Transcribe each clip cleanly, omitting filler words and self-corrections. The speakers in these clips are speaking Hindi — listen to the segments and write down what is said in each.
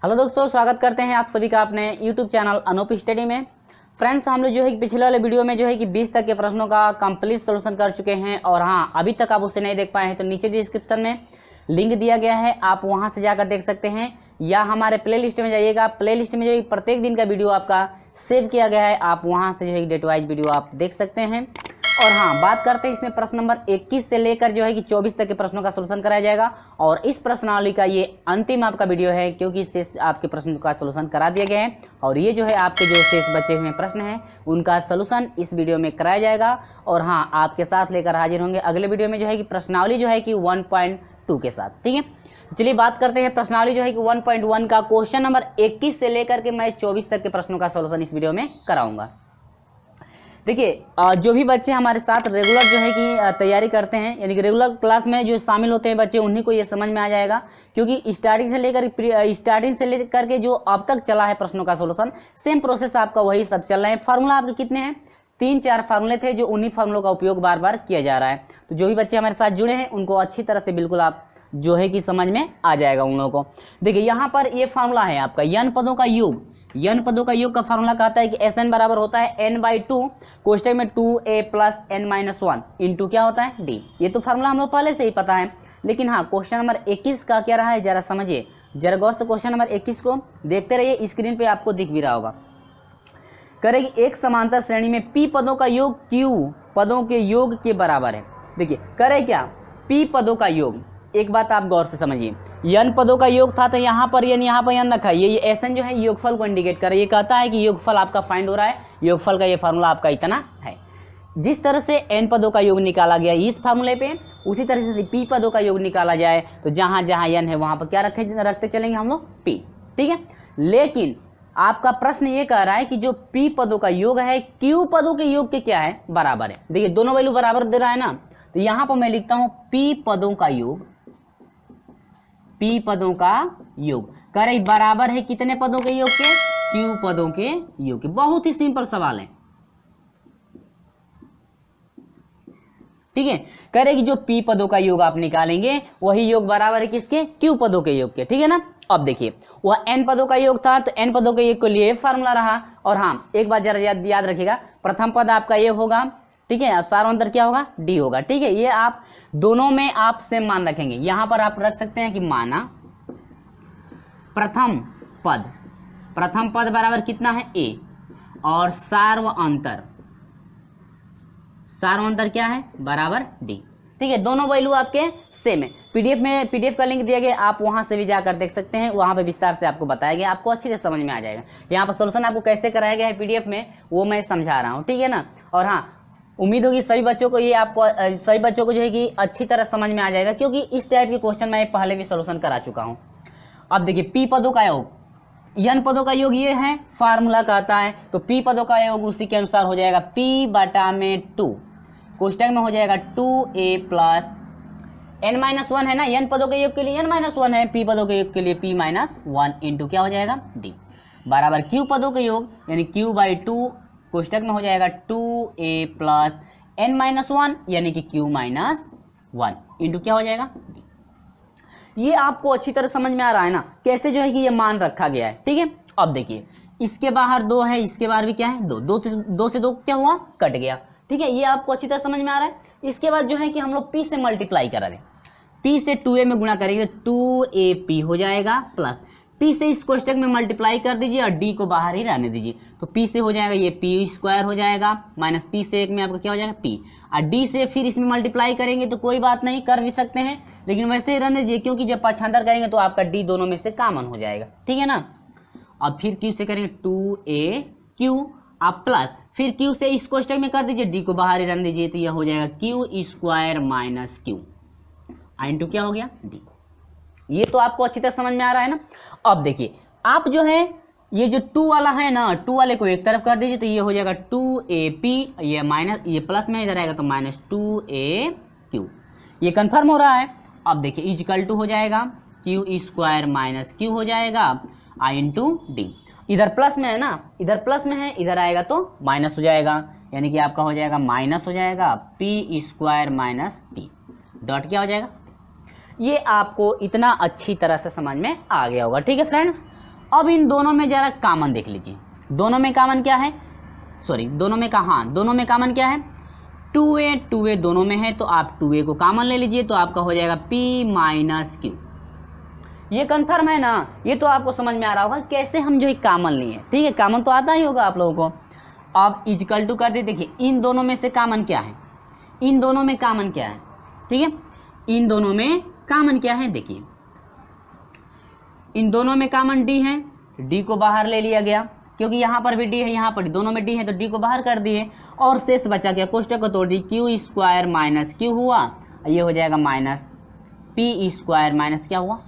हेलो दोस्तों, स्वागत करते हैं आप सभी का अपने YouTube चैनल अनूप स्टडी में। फ्रेंड्स, हम लोग जो है कि पिछले वाले वीडियो में जो है कि 20 तक के प्रश्नों का कंप्लीट सॉल्यूशन कर चुके हैं। और हाँ, अभी तक आप उसे नहीं देख पाए हैं तो नीचे डिस्क्रिप्शन में लिंक दिया गया है, आप वहां से जाकर देख सकते हैं, या हमारे प्ले लिस्ट में जाइएगा। प्ले लिस्ट में जो है प्रत्येक दिन का वीडियो आपका सेव किया गया है, आप वहाँ से जो है डेट वाइज वीडियो आप देख सकते हैं। और हाँ, बात करते हैं इसमें प्रश्न नंबर 21 से लेकर जो है कि 24 तक के प्रश्नों का सॉल्यूशन कराया जाएगा। और इस प्रश्नावली का ये अंतिम आपका वीडियो है, क्योंकि शेष आपके प्रश्न का सॉल्यूशन करा दिया गया है। और ये जो है आपके जो शेष बचे हुए प्रश्न हैं उनका सॉल्यूशन इस वीडियो में कराया जाएगा। और हाँ, आपके साथ लेकर हाजिर होंगे अगले वीडियो में जो है कि प्रश्नावली जो है कि 1.2 के साथ। ठीक है, चलिए बात करते हैं प्रश्नावली जो है कि 1.1 का क्वेश्चन नंबर 21 से लेकर के मैं 24 तक के प्रश्नों का सॉल्यूशन इस वीडियो में कराऊंगा। देखिए, जो भी बच्चे हमारे साथ रेगुलर जो है कि तैयारी करते हैं, यानी कि रेगुलर क्लास में जो शामिल होते हैं बच्चे, उन्हीं को ये समझ में आ जाएगा। क्योंकि स्टार्टिंग से लेकर के जो अब तक चला है प्रश्नों का सॉल्यूशन, सेम प्रोसेस आपका वही सब चल रहा है। फार्मूला आपके कितने हैं? 3-4 फार्मूले थे, जो उन्हीं फार्मूलों का उपयोग बार बार किया जा रहा है। तो जो भी बच्चे हमारे साथ जुड़े हैं उनको अच्छी तरह से बिल्कुल आप जो है कि समझ में आ जाएगा उन लोगों को। देखिए, यहाँ पर ये फार्मूला है आपका n पदों का योग। n पदों का योग का फार्मूला कहता है कि Sn बराबर होता है n/2 कोष्टक में 2a प्लस n-1 इंटू क्या होता है d। ये तो फार्मूला हम लोग पहले से ही पता है। लेकिन हाँ, क्वेश्चन नंबर 21 का क्या रहा है जरा समझिए, जरा गौर से क्वेश्चन नंबर 21 को देखते रहिए, स्क्रीन पे आपको दिख भी रहा होगा। करेगी एक समांतर श्रेणी में p पदों का योग q पदों के योग के बराबर है। देखिए, करे क्या, p पदों का योग। एक बात आप गौर से समझिए, n पदों का योग था तो यहाँ पर n रखा है, ये Sn जो है योगफल को इंडिकेट कर रहा है। ये कहता है कि योगफल आपका फाइंड हो रहा है, योगफल का ये फार्मूला आपका इतना है। जिस तरह से n पदों का योग निकाला गया इस फार्मूले पे, उसी तरह से p पदों का योग निकाला जाए तो जहाँ जहाँ n है वहाँ पर क्या रखते चलेंगे हम लोग, p। ठीक है, लेकिन आपका प्रश्न ये कह रहा है कि जो p पदों का योग है q पदों के योग के क्या है, बराबर है। देखिए, दोनों वैल्यू बराबर दे रहा है ना, तो यहाँ पर मैं लिखता हूँ p पदों का योग, p पदों का योग करे बराबर है कितने पदों के योग के, q पदों के योग के। बहुत ही सिंपल सवाल है। ठीक है, कह रहे कि जो p पदों का योग आप निकालेंगे वही योग बराबर है किसके, q पदों के योग के। ठीक है ना। अब देखिए, वह n पदों का योग था तो n पदों के योग के लिए फार्मूला रहा। और हाँ, एक बात जरा याद रखिएगा, प्रथम पद आपका ये होगा, ठीक है, सार्वंतर क्या होगा, d होगा। ठीक है, ये आप दोनों में आप सेम मान रखेंगे। यहां पर आप रख सकते हैं कि माना प्रथम पद बराबर कितना है, a, और सार्वंतर क्या है, बराबर d। ठीक है, दोनों वैल्यू आपके सेम है। पीडीएफ का लिंक दिया गया, आप वहां से भी जाकर देख सकते हैं, वहां पे विस्तार से आपको बताया गया, आपको अच्छे से समझ में आ जाएगा। यहाँ पर सॉल्यूशन आपको कैसे कराया गया है पीडीएफ में, वो मैं समझा रहा हूँ। ठीक है ना। और हाँ, उम्मीद होगी सभी बच्चों को जो है कि अच्छी तरह समझ में आ जाएगा, क्योंकि इस टाइप के क्वेश्चन मैं पहले भी सॉल्यूशन करा चुका हूं। अब देखिए, p पदों का योग, n पदों का योग ये है, फार्मूला कहता है तो p पदों का योग उसी के अनुसार हो जाएगा p/2 कोष्टक में हो जाएगा 2a प्लस n-1 है ना, n पदों के योग के लिए n-1 है, p पदों के योग के लिए p-1 इंटू क्या हो जाएगा d बराबर q पदों के योग यानी q/2 कोष्टक में हो जाएगा 2a प्लस n-1 यानी कि q-1 इंटू क्या हो जाएगा d। ये आपको अच्छी तरह समझ में आ रहा है ना, कैसे जो है कि ये मान रखा गया है। ठीक है, अब देखिए, इसके बाहर 2 है, इसके बाहर भी क्या है, 2 से 2 क्या हुआ, कट गया। ठीक है, ये आपको अच्छी तरह समझ में आ रहा है। इसके बाद जो है कि हम लोग p से मल्टीप्लाई करा रहे हैं, p से 2a में गुणा करेंगे 2ap हो जाएगा, प्लस p से इस कोष्टक में मल्टीप्लाई कर दीजिए और d को बाहर ही रहने दीजिए। तो p से हो जाएगा ये p² हो जाएगा, माइनस p से 1 में आपका क्या हो जाएगा p, और d से फिर इसमें मल्टीप्लाई करेंगे तो कोई बात नहीं, कर भी सकते हैं, लेकिन वैसे ही रहने दीजिए, क्योंकि जब पक्षांतर करेंगे तो आपका d दोनों में से कॉमन हो जाएगा। ठीक है ना। अब फिर q से करेंगे 2aq, आप प्लस फिर q से इस कोष्टक में कर दीजिए, d को बाहर ही रहने दीजिए, तो यह हो जाएगा q² माइनस q इंटू क्या हो गया d। ये तो आपको अच्छी तरह समझ में आ रहा है ना। अब देखिए, आप जो है ये जो 2 वाला है ना, 2 वाले को एक तरफ कर दीजिए तो ये हो जाएगा 2ap, ये माइनस, ये प्लस में इधर आएगा तो माइनस 2aq, ये कंफर्म हो रहा है। अब देखिए, इक्वल टू हो जाएगा q² माइनस q हो जाएगा इंटू d। इधर प्लस में है ना, इधर प्लस में है, इधर आएगा तो माइनस हो जाएगा, यानी कि आपका हो जाएगा माइनस हो जाएगा p² माइनस p डॉट क्या हो जाएगा। ये आपको इतना अच्छी तरह से समझ में आ गया होगा। ठीक है फ्रेंड्स, अब इन दोनों में जरा कॉमन देख लीजिए, दोनों में कॉमन क्या है, सॉरी दोनों में दोनों में कॉमन क्या है, 2a दोनों में है, तो आप 2a को कॉमन ले लीजिए, तो आपका हो जाएगा p माइनस क्यू। ये कन्फर्म है ना, ये तो आपको समझ में आ रहा होगा कैसे हम जो है कॉमन लिए, ठीक है, कॉमन तो आता ही होगा आप लोगों को। अब इक्वल टू कर दे, देखिए इन दोनों में से कॉमन क्या है, इन दोनों में कॉमन क्या है, ठीक है, इन दोनों में कॉमन क्या है, देखिए इन दोनों में कॉमन d है, d को बाहर ले लिया गया, क्योंकि यहाँ पर भी d है, यहाँ पर दोनों में d है, तो d को बाहर कर दिए, और शेष बचा क्या, कोष्टक को तोड़ दी, क्यू स्क्वायर माइनस क्यू हुआ, ये हो जाएगा माइनस पी स्क्वायर माइनस क्या हुआ।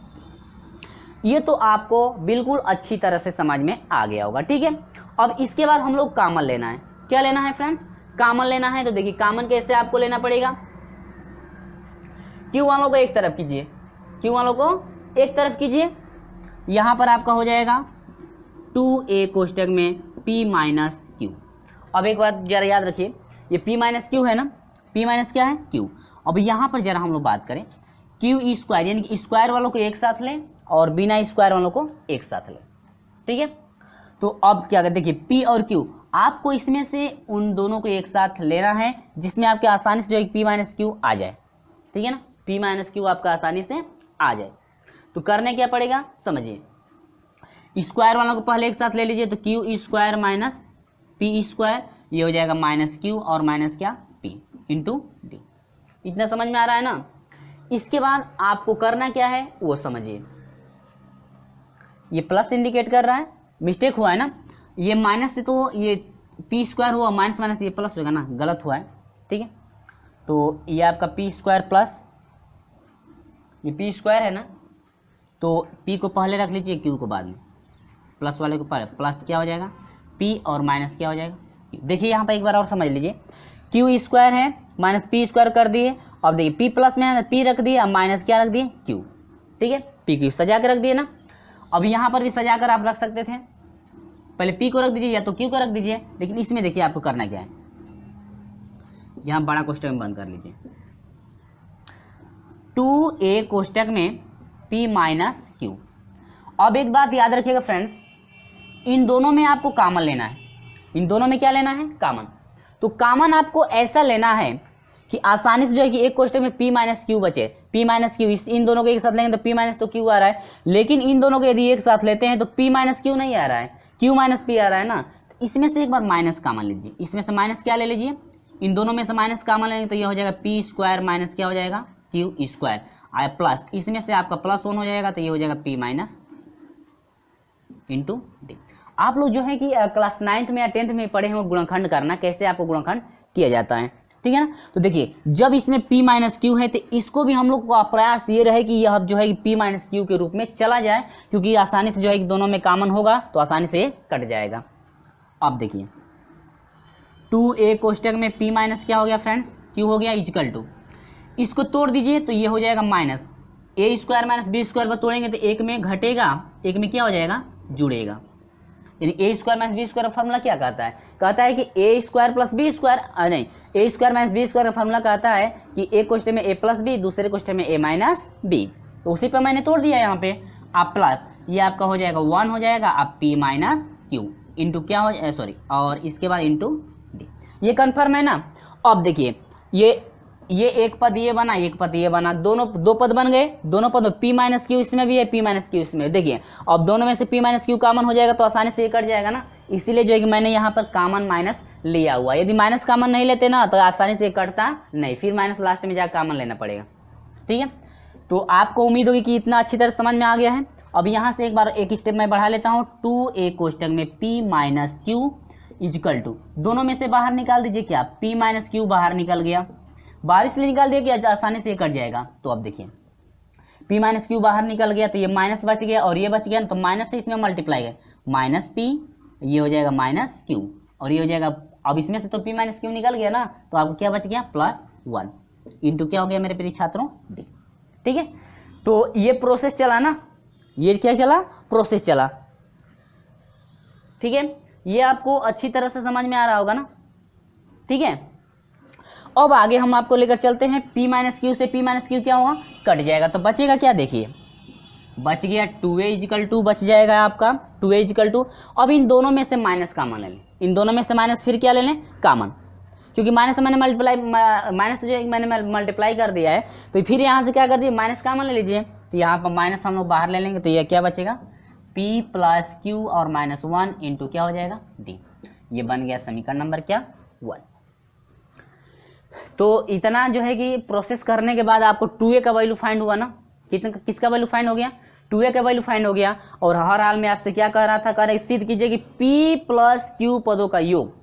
ये तो आपको बिल्कुल अच्छी तरह से समझ में आ गया होगा, ठीक है। अब इसके बाद हम लोग कॉमन लेना है, क्या लेना है फ्रेंड्स, कॉमन लेना है। तो देखिए कॉमन कैसे आपको लेना पड़ेगा, क्यू वालों को एक तरफ कीजिए, क्यू वालों को एक तरफ कीजिए, यहाँ पर आपका हो जाएगा 2a कोष्टक में p माइनस क्यू। अब एक बात जरा याद रखिए, ये p माइनस क्यू है ना, p माइनस क्या है क्यू। अब यहाँ पर जरा हम लोग बात करें, क्यू स्क्वायर यानी कि स्क्वायर वालों को एक साथ लें और बिना स्क्वायर वालों को एक साथ लें, ठीक है। तो अब क्या कहते, देखिए p और q आपको इसमें से उन दोनों को एक साथ लेना है जिसमें आपके आसानी से जो है p माइनस क्यू आ जाए, ठीक है ना, p माइनस क्यू आपका आसानी से आ जाए। तो करने क्या पड़ेगा समझिए, स्क्वायर वालों को पहले एक साथ ले लीजिए, तो Q square minus P square, ये हो जाएगा माइनस क्यू और माइनस क्या p इंटू डी। इतना समझ में आ रहा है ना। इसके बाद आपको करना क्या है वो समझिए, ये प्लस इंडिकेट कर रहा है, मिस्टेक हुआ है ना, ये माइनस से तो ये पी स्क्वायर हुआ, माइनस माइनस ये प्लस होगा ना, गलत हुआ है, ठीक है। तो ये आपका पी स्क्वायर प्लस ये पी स्क्वायर है ना, तो p को पहले रख लीजिए, q को बाद में, प्लस वाले को पहले, प्लस क्या हो जाएगा p और माइनस क्या हो जाएगा q। देखिए यहाँ पर एक बार और समझ लीजिए, q स्क्वायर है माइनस पी स्क्वायर कर दिए, अब देखिए p प्लस में है p रख दिए, अब माइनस क्या रख दिए q, ठीक है, p q सजा के रख दिए ना। अब यहाँ पर भी सजा कर आप रख सकते थे, पहले p को रख दीजिए या तो q को रख दीजिए, लेकिन इसमें देखिए आपको करना क्या है, यहाँ बड़ा कोष्टक में बंद कर लीजिए, 2a कोष्टक में p माइनस क्यू। अब एक बात याद रखिएगा फ्रेंड्स, इन दोनों में आपको कॉमन लेना है, इन दोनों में क्या लेना है कॉमन। तो कॉमन आपको ऐसा लेना है कि आसानी से जो है कि एक कोष्टक में p माइनस क्यू बचे, p माइनस क्यू, इन दोनों को एक साथ लेंगे तो p माइनस तो क्यू आ रहा है, लेकिन इन दोनों को यदि एक साथ लेते हैं तो p माइनस क्यू नहीं आ रहा है, q माइनस p आ रहा है ना। तो इसमें से एक बार माइनस कॉमन लीजिए, इसमें से माइनस क्या ले लीजिए, इन दोनों में से माइनस कॉमन लेंगे तो ये हो जाएगा p स्क्वायर माइनस क्या हो जाएगा क्यू स्क्वायर, आया प्लस, इसमें से आपका प्लस 1 हो जाएगा, तो ये हो जाएगा p माइनस इंटू डी। आप लोग जो है कि क्लास 9th में या 10th में पढ़े हैं गुणनखंड करना, कैसे आपको गुणनखंड किया जाता है, ठीक है ना। तो देखिए जब इसमें p माइनस क्यू है तो इसको भी हम लोग का प्रयास ये रहे कि यह जो है p माइनस क्यू के रूप में चला जाए, क्योंकि आसानी से जो है कि दोनों में कॉमन होगा तो आसानी से कट जाएगा। अब देखिए 2a कोष्टक में p माइनस क्या हो गया फ्रेंड्स q हो गया इक्वल टू, इसको तोड़ दीजिए तो ये हो जाएगा minus a square minus B square पर तोड़ेंगे तो एक में घटेगा, एक में क्या हो जाएगा जुड़ेगा, यानी a square minus B square का फॉर्मूला क्या कहता है कि a square plus B square, नहीं a square minus B square का फॉर्मूला कहता है कि एक क्वेश्चन में a प्लस बी, दूसरे क्वेश्चन में a माइनस बी, तो उसी पर मैंने तोड़ दिया यहाँ पे। आप प्लस ये आपका हो जाएगा 1 हो जाएगा, आप p माइनस क्यू इंटू क्या हो जाए सॉरी, और इसके बाद इंटू डी, ये कन्फर्म है ना। अब देखिए ये एक पद ये बना, एक पद ये बना, दोनों दो पद बन गए, दोनों पद p माइनस क्यू इसमें भी है, p माइनस क्यू इसमें, देखिए अब दोनों में से p माइनस क्यू कॉमन हो जाएगा तो आसानी से ये कट जाएगा ना, इसीलिए जो है कि मैंने यहाँ पर कॉमन माइनस लिया हुआ। यदि माइनस कॉमन नहीं लेते ना तो आसानी से ये कटता नहीं, फिर माइनस लास्ट में जाकर कॉमन लेना पड़ेगा, ठीक है। तो आपको उम्मीद होगी कि इतना अच्छी तरह समझ में आ गया है। अब यहाँ से एक बार एक स्टेप मैं बढ़ा लेता हूँ, 2a कोष्टक में p minus Q equal to, दोनों में से बाहर निकाल दीजिए, क्या p माइनस क्यू बाहर निकल गया, बाहर इसलिए निकाल दिया कि आसानी से ये कट जाएगा। तो अब देखिए p माइनस क्यू बाहर निकल गया तो ये माइनस बच गया और ये बच गया, तो माइनस से इसमें मल्टीप्लाई है, माइनस p, ये हो जाएगा माइनस क्यू और ये हो जाएगा, अब इसमें से तो p माइनस क्यू निकल गया ना, तो आपको क्या बच गया प्लस 1 इंटू क्या हो गया मेरे प्रिय छात्रों डी, ठीक है। तो ये प्रोसेस चला ना, ये क्या चला प्रोसेस चला, ठीक है। ये आपको अच्छी तरह से समझ में आ रहा होगा ना, ठीक है। अब आगे हम आपको लेकर चलते हैं, p माइनस क्यू से p माइनस क्यू क्या होगा कट जाएगा, तो बचेगा क्या, देखिए बच गया 2a इजिकल टू बच जाएगा आपका 2a इजिकल टू। अब इन दोनों में से माइनस कॉमन ले लें, इन दोनों में से माइनस फिर क्या ले लें कॉमन, क्योंकि माइनस से मैंने माइनस जो मैंने मल्टीप्लाई कर दिया है तो फिर यहाँ से क्या कर दिए माइनस कॉमन ले लीजिए, तो यहाँ पर माइनस हम लोग बाहर ले लेंगे तो ये क्या बचेगा p प्लस क्यू और माइनस 1 इंटू क्या हो जाएगा d। ये बन गया समीकरण नंबर क्या 1। तो इतना जो है कि प्रोसेस करने के बाद आपको 2a का वैल्यू फाइंड हुआ ना, कितना किसका वैल्यू फाइंड हो गया 2a का वैल्यू फाइंड हो गया। और हर हाल में आपसे क्या कह रहा था, कह रहे सिद्ध कीजिए कि p प्लस क्यू पदों का योग।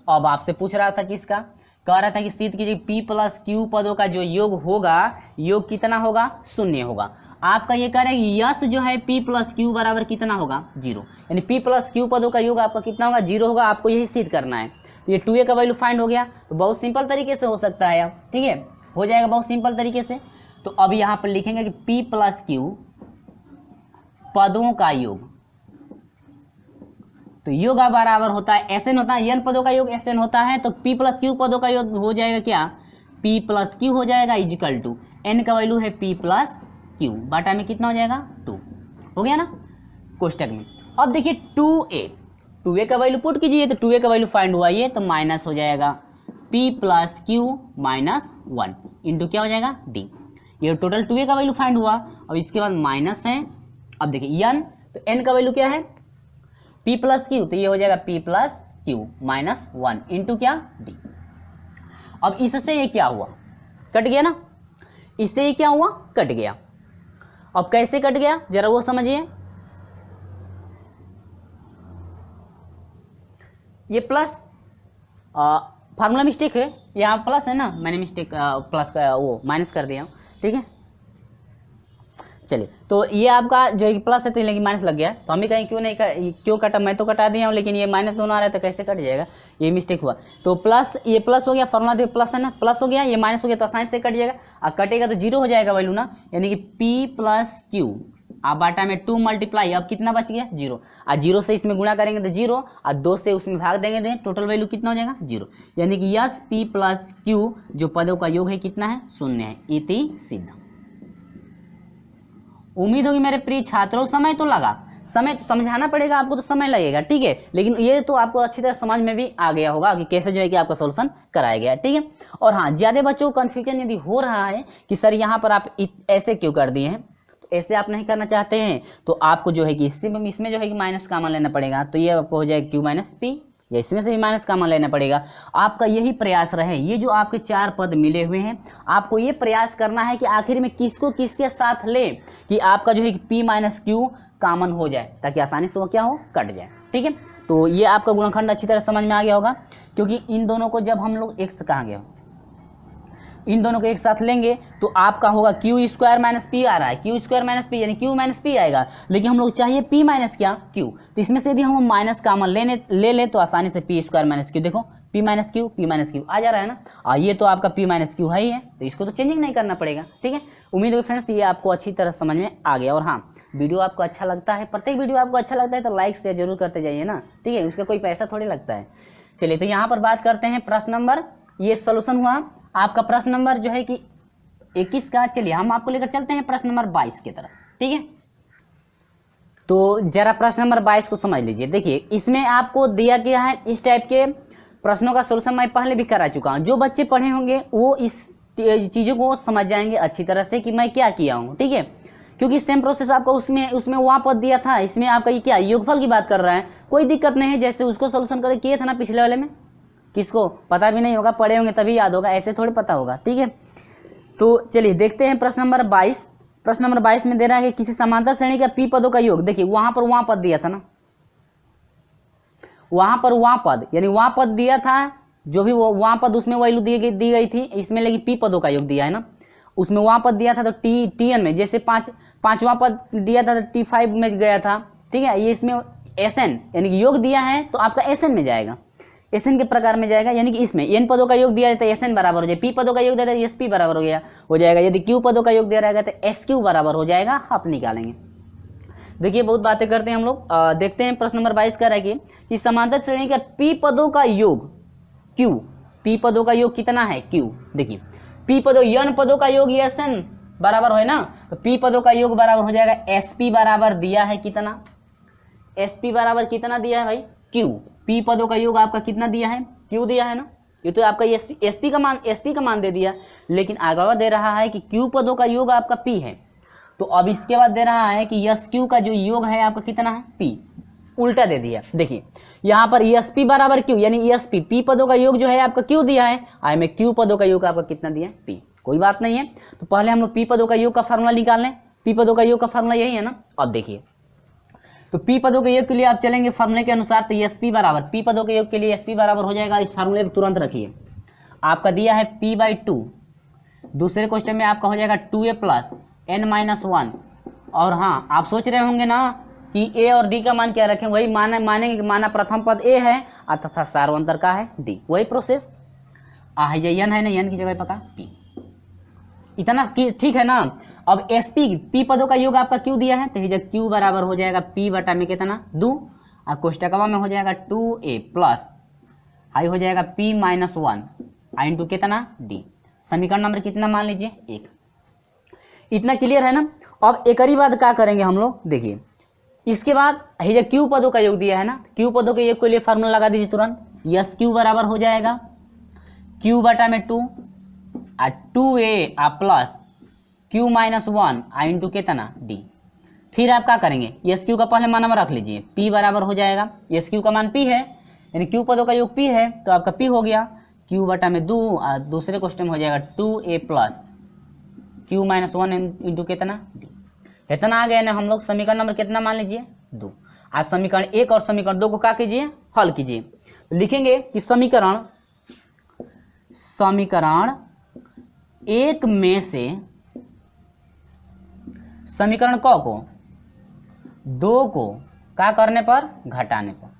अब आपसे पूछ रहा था किसका, कह रहा था कि सिद्ध कीजिए p प्लस क्यू पदों का जो योग होगा, योग कितना होगा शून्य होगा। आपका ये कह रहे हैं यस जो है p प्लस क्यू बराबर कितना होगा 0, यानी p प्लस क्यू पदों का योग आपका कितना होगा 0 होगा। आपको यही सिद्ध करना है। तो ये 2a का वैल्यू फाइंड हो गया, तो बहुत सिंपल तरीके से हो सकता है, ठीक है हो जाएगा बहुत सिंपल तरीके से। तो अब यहाँ पर लिखेंगे कि p प्लस क्यू पदों का योग, तो योग बराबर होता है Sn होता है n पदों का योग Sn होता है, तो p प्लस क्यू पदों का योग हो जाएगा क्या p प्लस क्यू हो जाएगा इजिकल टू n का वैल्यू है p प्लस क्यू बाटा में कितना हो जाएगा 2 हो गया ना कोष्टक में। अब देखिए 2a का वैल्यू पुट कीजिए, तो 2a का वैल्यू फाइंड हुआ ये, तो माइनस हो जाएगा p plus Q minus 1 into क्या हो जाएगा d। ये टोटल 2a का वैल्यू फाइंड हुआ। अब इसके बाद माइनस है, अब देखिए n, तो n का वैल्यू क्या है p प्लस क्यू, तो ये हो जाएगा p plus Q minus 1 into क्या d। अब इससे ये क्या हुआ कट गया ना, इससे ये क्या हुआ कट गया। अब कैसे कट गया जरा वो समझिए, ये प्लस फार्मूला मिस्टेक है, यहाँ प्लस है ना, मैंने मिस्टेक प्लस का वो माइनस कर दिया, ठीक है चलिए। तो ये आपका जो है प्लस है तो लेकिन माइनस लग गया, तो हम भी कहीं क्यों कटा, मैं तो कटा दिया हूँ लेकिन ये माइनस दोनों आ रहा है तो कैसे कट जाएगा, ये मिस्टेक हुआ। तो प्लस, ये प्लस हो गया, फॉर्मूला देखिए प्लस है ना, प्लस हो गया, ये माइनस हो गया तो आसानी से कट जाएगा। और कटेगा तो 0 हो जाएगा वैल्यू ना, यानी कि p प्लस क्यू आप बाटा में 2 मल्टीप्लाई, अब कितना बच गया 0, और 0 से इसमें गुणा करेंगे तो 0, और 2 से उसमें भाग देंगे तो टोटल वैल्यू कितना हो जाएगा 0, यानी कि यस p प्लस क्यू जो पदों का योग है कितना है 0 है, इति सिद्ध। उम्मीद होगी मेरे प्रिय छात्रों, समय तो लगा, समय तो समझाना पड़ेगा आपको तो समय लगेगा, ठीक है, लेकिन ये तो आपको अच्छी तरह समझ में भी आ गया होगा कि कैसे जो है कि आपका सॉल्यूशन कराया गया, ठीक है। और हाँ, ज़्यादा बच्चों को कन्फ्यूजन यदि हो रहा है कि सर यहाँ पर आप ऐसे क्यों कर दिए हैं, तो ऐसे आप नहीं करना चाहते हैं तो आपको जो है कि इसमें जो है कि माइनस कॉमन लेना पड़ेगा, तो ये आपको हो जाएगा क्यू माइनस पी, या इसमें से भी माइनस कॉमन लेना पड़ेगा। आपका यही प्रयास रहे, ये जो आपके 4 पद मिले हुए हैं आपको ये प्रयास करना है कि आखिर में किसको किसके साथ ले कि आपका जो है कि p माइनस क्यू कॉमन हो जाए, ताकि आसानी से वो क्या हो कट जाए, ठीक है। तो ये आपका गुणनखंड अच्छी तरह समझ में आ गया होगा, क्योंकि इन दोनों को जब हम लोग x कहा गया, इन दोनों को एक साथ लेंगे तो आपका होगा क्यू स्क्वायर माइनस पी आ रहा है, क्यू स्क्वायर माइनस पी यानी क्यू माइनस पी आएगा, लेकिन हम लोग चाहिए पी माइनस क्या क्यू, तो इसमें से यदि हम माइनस कॉमन ले लें तो आसानी से पी स्क्वायर माइनस क्यू, देखो पी माइनस क्यू आ जा रहा है ना, ये तो आपका पी माइनस क्यू है ही है, तो इसको तो चेंजिंग नहीं करना पड़ेगा, ठीक है। उम्मीद है फ्रेंड्स ये आपको अच्छी तरह समझ में आ गया। और हाँ, वीडियो आपको अच्छा लगता है, प्रत्येक वीडियो आपको अच्छा लगता है तो लाइक शेयर जरूर करते जाइए ना, ठीक है, उसका कोई पैसा थोड़ी लगता है। चलिए तो यहाँ पर बात करते हैं प्रश्न नंबर, ये सोल्यूशन हुआ आपका प्रश्न नंबर जो है कि 21 का। चलिए हम आपको लेकर चलते हैं प्रश्न नंबर 22 की तरफ, ठीक है। तो जरा प्रश्न नंबर 22 को समझ लीजिए। देखिए इसमें आपको दिया गया है, इस टाइप के प्रश्नों का सोल्यूशन मैं पहले भी करा चुका हूं, जो बच्चे पढ़े होंगे वो इस चीज़ों को समझ जाएंगे अच्छी तरह से कि मैं क्या किया हूँ, ठीक है, क्योंकि सेम प्रोसेस आपको उसमें वहाँ पद दिया था, इसमें आपका ये क्या योगफल की बात कर रहा है, कोई दिक्कत नहीं है, जैसे उसको सोल्यूशन करके किए थे ना पिछले वाले में, किसको पता भी नहीं होगा, पढ़े होंगे तभी याद होगा, ऐसे थोड़े पता होगा, ठीक है। तो चलिए देखते हैं प्रश्न नंबर 22। प्रश्न नंबर 22 में दे रहा है कि किसी समांतर श्रेणी का पी पदों का योग, देखिए वहां पर वहां पद दिया था ना, वहां पर वहां पद यानी वहां पद दिया था, जो भी वो वहां पद उसमें वैल्यू दी गई थी, इसमें लेकिन पी पदों का योग दिया है ना, उसमें वहां पद दिया था तो टीएन में जैसे पांचवा पद दिया था तो T5 में गया था, ठीक है। ये इसमें एसएन यानी कि योग दिया है तो आपका एसएन में जाएगा, एसएन के प्रकार में जाएगा, यानी कि इसमें एन पदों का योग दिया जाता है एसएन बराबर हो जाए, पी पदों का योग दिया जाता है एसपी बराबर हो जाएगा, यदि क्यू पदों का योग दिया रहेगा तो एसक्यू बराबर हो जाएगा, आप निकालेंगे। देखिए बहुत बातें करते हैं हम लोग, देखते हैं प्रश्न नंबर 22 कह रहा है कि समांतर श्रेणी का पी पदों का योग क्यू, पी पदों का योग कितना है क्यू, देखिए पी पदों एन पदों का योग एसएन बराबर है ना, तो पी पदों का योग बराबर हो जाएगा एसपी बराबर दिया है कितना, एसपी बराबर कितना दिया है भाई क्यू, पी पदों का योग आपका कितना दिया है क्यू दिया है ना, ये तो आपका एसपी का मान दे दिया, लेकिन आगे दे रहा है कि क्यू पदों का योग आपका पी है, तो अब इसके बाद दे रहा है कि यस क्यू का जो योग है आपका कितना है पी, उल्टा दे दिया। देखिए यहाँ पर एस पी बराबर क्यू यानी एस पी, पी पदों का योग जो है आपका क्यू दिया है, आई में क्यू पदों का योग आपका कितना दिया है पी, कोई बात नहीं है। तो पहले हम लोग पी पदों का योग का फार्मूला निकाल लें, पी पदों का योग का फार्मूला यही है ना। अब देखिए तो पी पदों के योग के लिए आप चलेंगे फार्मूले के अनुसार, तो एस पी बराबर, पी पदों के योग के लिए एस पी बराबर हो जाएगा, इस फार्मूले को तुरंत रखिए, आपका दिया है p/2, दूसरे क्वेश्चन में आपका हो जाएगा 2a प्लस n-1, और हाँ आप सोच रहे होंगे ना कि a और d का मान क्या रखें, वही मानेंगे कि माना प्रथम पद a है तथा सार्वंतर का है d, वही प्रोसेस ये n है ना, n की जगह पका p, इतना ठीक है ना। अब एस पी पदों का योग आपका क्यू दिया है, तो ये क्यू बराबर हो जाएगा p बटा में कितना 2, और कोष्टकवा में हो जाएगा 2a प्लस हाई हो जाएगा p-1 इंटू कितना d, समीकरण नंबर कितना मान लीजिए 1, इतना क्लियर है ना। अब एक ही बात क्या करेंगे हम लोग, देखिए इसके बाद ये क्यू पदों का योग दिया है ना, क्यू पदों के योग के लिए फार्मूला लगा दीजिए तुरंत, यस क्यू बराबर हो जाएगा क्यू बटा में 2 और 2a प्लस q-1 इंटू कितना d, फिर आप क्या करेंगे यस क्यू का पहले मान रख लीजिए, p बराबर हो जाएगा, यस क्यू का मान p है यानी क्यू पदों का योग p है, तो आपका p हो गया q बटा में 2 और दूसरे क्वेश्चन में हो जाएगा 2a प्लस q-1 इंटू कितना d, इतना आ गया ना। हम लोग समीकरण नंबर कितना मान लीजिए 2, आज समीकरण 1 और समीकरण 2 को क्या कीजिए हल कीजिए, लिखेंगे कि समीकरण 1 में से समीकरण को 2 को क्या करने पर घटाने पर,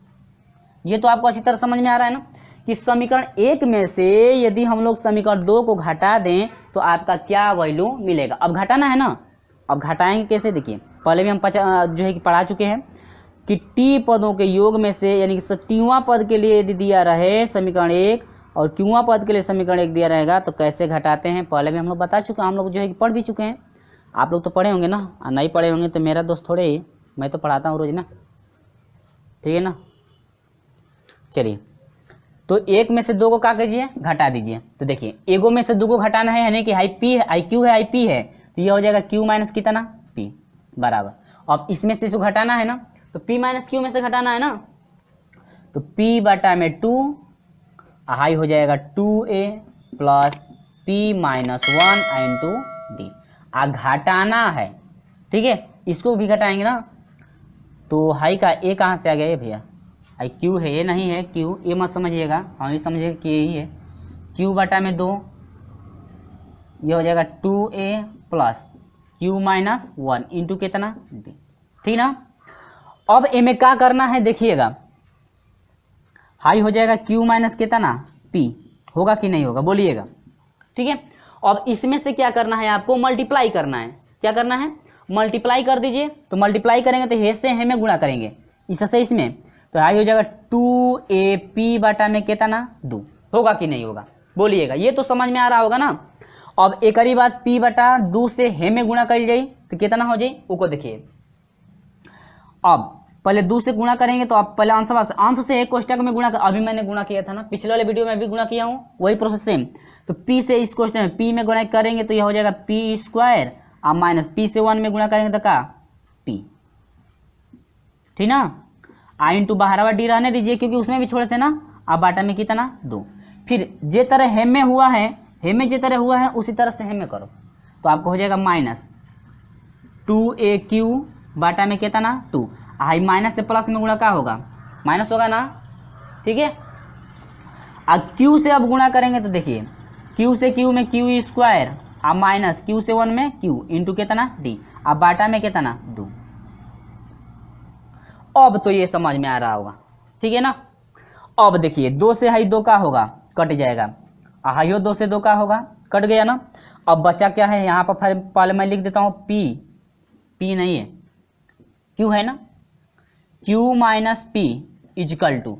ये तो आपको अच्छी तरह समझ में आ रहा है ना कि समीकरण 1 में से यदि हम लोग समीकरण 2 को घटा दें तो आपका क्या वैल्यू मिलेगा। अब घटाना है ना, अब घटाएंगे कैसे, देखिए पहले भी हम जो है कि पढ़ा चुके हैं कि टी पदों के योग में से यानी कि टीवां पद के लिए यदि दिया रहे समीकरण 1 और क्यूवां पद के लिए समीकरण 1 दिया रहेगा तो कैसे घटाते हैं, पहले भी हम लोग बता चुके हैं, हम लोग जो है कि पढ़ भी चुके हैं, आप लोग तो पढ़े होंगे ना, नहीं पढ़े होंगे तो मेरा दोस्त थोड़े ही, मैं तो पढ़ाता हूँ रोज ना, ठीक है ना। चलिए तो 1 में से 2 को क्या कीजिए घटा दीजिए, तो देखिए एगो में से 2 को घटाना है यानी कि हाई पी है, आई क्यू है, आई पी है, तो ये हो जाएगा q माइनस कितना p बराबर, अब इसमें से इसको घटाना है ना, तो p माइनस क्यू में से घटाना है ना, तो p बटा में 2 हाई हो जाएगा 2a plus p-1 into d, घटाना है, ठीक है इसको भी घटाएंगे ना, तो हाई का a कहाँ से आ गया ये भैया, आई क्यू है ये नहीं है क्यू, ये मत समझिएगा, हम ये समझिएगा कि यही है q बटा में 2, ये हो जाएगा 2a प्लस q-1 इंटू कितना d, ठीक ना। अब ए में क्या करना है देखिएगा, हाई हो जाएगा q माइनस कितना p, होगा कि नहीं होगा बोलिएगा, ठीक है। अब इसमें से क्या करना है आपको मल्टीप्लाई करना है, क्या करना है मल्टीप्लाई कर दीजिए, तो मल्टीप्लाई करेंगे तो हे से हे में गुणा करेंगे इससे इसमें, तो हाई हो जाएगा 2ap बटा में कितना 2, होगा कि नहीं होगा बोलिएगा, ये तो समझ में आ रहा होगा ना। अब एक ही बात p बटा 2 से हे में गुणा कर जाए तो कितना हो जाए उसको देखिए, अब पहले 2 से गुणा करेंगे तो आप पहले अंश से एक कोष्टक में गुणा कर, अभी मैंने गुणा किया था ना पिछले वाले वीडियो में भी गुणा किया हूँ, वही प्रोसेस सेम, तो p से इस कोष्टक में p में गुणा करेंगे तो यह हो जाएगा p² और माइनस p से 1 में गुणा करेंगे तो क्या p, ठीक ना। आई इंटू बाहरवा डी रहने दीजिए क्योंकि उसमें भी छोड़े थे ना, अब बाटा में कितना 2, फिर जे तरह हेम में हुआ है, हेम में जे तरह हुआ है उसी तरह से हेम में करो, तो आपको हो जाएगा माइनस 2aq बाटा में कितना 2, हाई माइनस से प्लस में गुणा क्या होगा माइनस होगा ना, ठीक है। अब q से अब गुणा करेंगे तो देखिए q से q में q² और माइनस q से 1 में q इंटू कितना d, अब बाटा में कितना 2, अब तो ये समझ में आ रहा होगा, ठीक है ना। अब देखिए 2 से हाई 2 का होगा कट जाएगा, हाइयो 2 से 2 का होगा कट गया ना। अब बचा क्या है यहाँ पर पहले मैं लिख देता हूँ p नहीं है q है ना, q minus p equal to,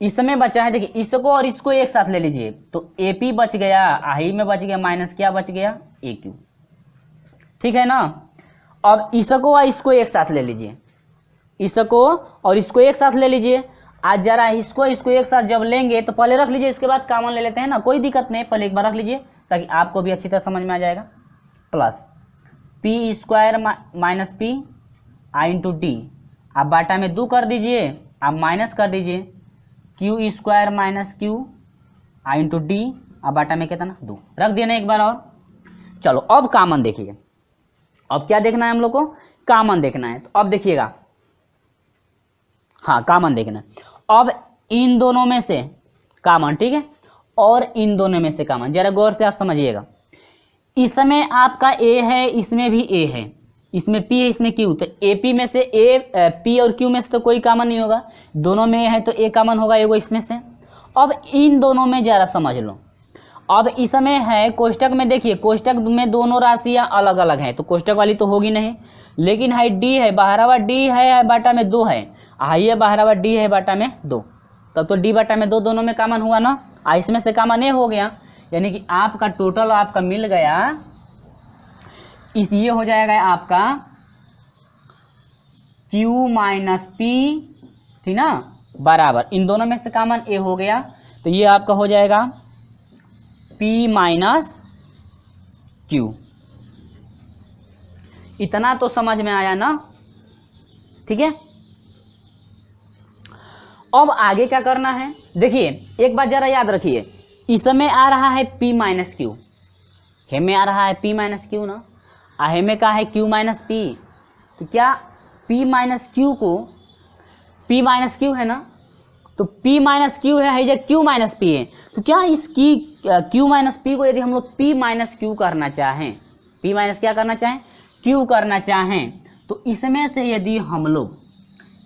इसमें बचा है देखिए इसको और इसको एक साथ ले लीजिए तो ap बच गया, हाई में बच गया माइनस क्या बच गया aq, ठीक है ना। अब इसको और इसको एक साथ ले लीजिए, इसको और इसको एक साथ ले लीजिए। आज जरा इसको एक साथ जब लेंगे तो पहले रख लीजिए, इसके बाद कॉमन ले लेते हैं ना, कोई दिक्कत नहीं, पहले एक बार रख लीजिए ताकि आपको भी अच्छी तरह समझ में आ जाएगा। Plus P square minus P I into D, आप बाटा में 2 कर दीजिए, आप माइनस कर दीजिए Q square minus Q I into D, आप बाटा में कितना 2 रख दिए ना एक बार। और चलो अब कॉमन देखिए, अब क्या देखना है हम लोग को, कॉमन देखना है। तो अब देखिएगा, हाँ कॉमन देखना है। अब इन दोनों में से कॉमन, ठीक है, और इन दोनों में से कॉमन, जरा गौर से आप समझिएगा। इसमें आपका ए है, इसमें भी ए है, इसमें पी है, इसमें क्यू, तो ए पी में से ए पी और क्यू में से तो कोई कॉमन नहीं होगा, दोनों में है तो ए कॉमन होगा एगो इसमें से। अब इन दोनों में जरा समझ लो, अब इसमें है कोष्टक में, देखिए कोष्टक में दोनों राशियां अलग अलग हैं तो कोष्टक वाली तो होगी नहीं, लेकिन है डी है, बाहरवा डी है बाटा में 2 है, आइए बाहरवा डी है बाटा में 2, तब तो डी बाटा में 2 दोनों में कॉमन हुआ ना, इसमें से कॉमन ए हो गया, यानी कि आपका टोटल आपका मिल गया इस, ये हो जाएगा आपका Q माइनस पी, ठीक ना, बराबर इन दोनों में से कॉमन ए हो गया, तो ये आपका हो जाएगा P माइनस क्यू। इतना तो समझ में आया ना, ठीक है। अब आगे क्या करना है, देखिए एक बात जरा याद रखिए, इसमें आ रहा है P माइनस क्यू, हेमें आ रहा है P माइनस क्यू ना, हेमें का है Q माइनस पी, तो क्या P माइनस क्यू को, P माइनस क्यू है ना, तो P माइनस क्यू है या Q माइनस पी है, तो क्या इसकी Q माइनस पी को यदि हम लोग P माइनस क्यू करना चाहें, P माइनस क्या करना चाहें, Q करना चाहें, तो इसमें से यदि हम लोग,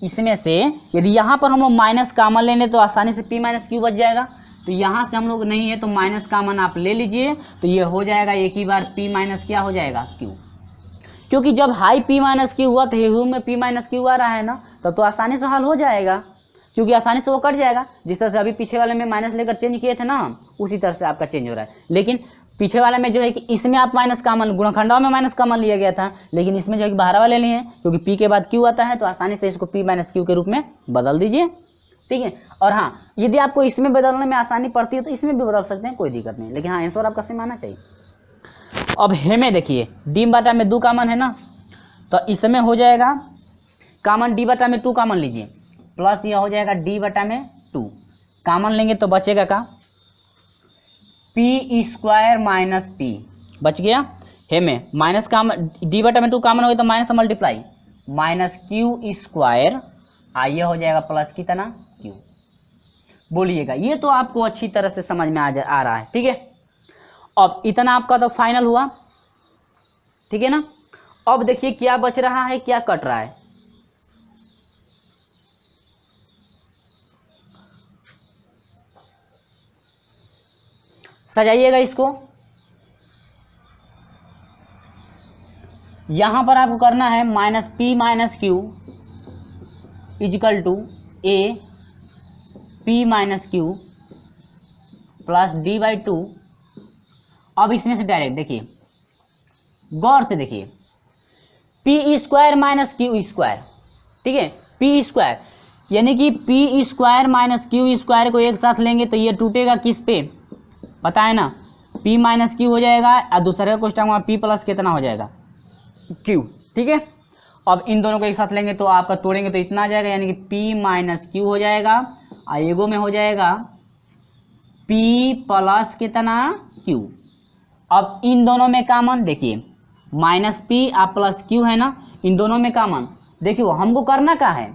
इसमें से यदि यहाँ पर हम लोग माइनस कॉमन लेने तो आसानी से P माइनस क्यू बच जाएगा, तो यहाँ से हम लोग नहीं है तो माइनस कॉमन आप ले लीजिए, तो ये हो जाएगा एक ही बार P माइनस क्या हो जाएगा क्यू, क्योंकि जब हाई P माइनस क्यू हुआ तो ह्यू में P माइनस क्यू आ रहा है ना, तब तो आसानी से हल हो जाएगा, क्योंकि आसानी से वो कट जाएगा, जिस तरह से अभी पीछे वाले में माइनस लेकर चेंज किए थे ना, उसी तरह से आपका चेंज हो रहा है। लेकिन पीछे वाले में जो है कि इसमें आप माइनस कॉमन, गुणनखंडों में माइनस कॉमन लिया गया था, लेकिन इसमें जो है कि बाहर वाले लिए हैं, क्योंकि P के बाद Q आता है तो आसानी से इसको P माइनस क्यू के रूप में बदल दीजिए, ठीक है। और हाँ, यदि आपको इसमें बदलने में आसानी पड़ती है तो इसमें भी बदल सकते हैं, कोई दिक्कत नहीं, लेकिन हाँ आंसर आपका सेम आना चाहिए। अब हेमें देखिए डी बाटा में 2 कॉमन है ना, तो इसमें हो जाएगा कॉमन डी बटा में 2 कॉमन लीजिए, प्लस यह हो जाएगा डी बटा में 2 कॉमन लेंगे तो बचेगा का पी स्क्वायर माइनस पी, बच गया। हे में माइनस कॉमन, डी बटा में 2 कॉमन हो गया तो minus multiply minus Q square, आइए हो जाएगा प्लस कितना क्यू। बोलिएगा, ये तो आपको अच्छी तरह से समझ में आ रहा है, ठीक है। अब इतना आपका तो फाइनल हुआ, ठीक है ना। अब देखिए क्या बच रहा है, क्या कट रहा है, सजाइएगा इसको। यहां पर आपको करना है minus P minus Q equal to A P minus Q plus D by 2। अब इसमें से डायरेक्ट देखिए, गौर से देखिए, P square minus Q square, ठीक है, पी स्क्वायर यानी कि P square minus Q square को एक साथ लेंगे तो ये टूटेगा किस पे, पता है ना, p माइनस क्यू हो जाएगा और दूसरे का क्वेश्चन में p प्लस कितना हो जाएगा q, ठीक है। अब इन दोनों को एक साथ लेंगे तो आपका तोड़ेंगे तो इतना आ जाएगा, यानी कि p माइनस क्यू हो जाएगा और एगो में हो जाएगा p प्लस कितना q। अब इन दोनों में कॉमन देखिए, माइनस पी आप प्लस क्यू है ना, इन दोनों में कॉमन देखिए, हमको करना क्या है,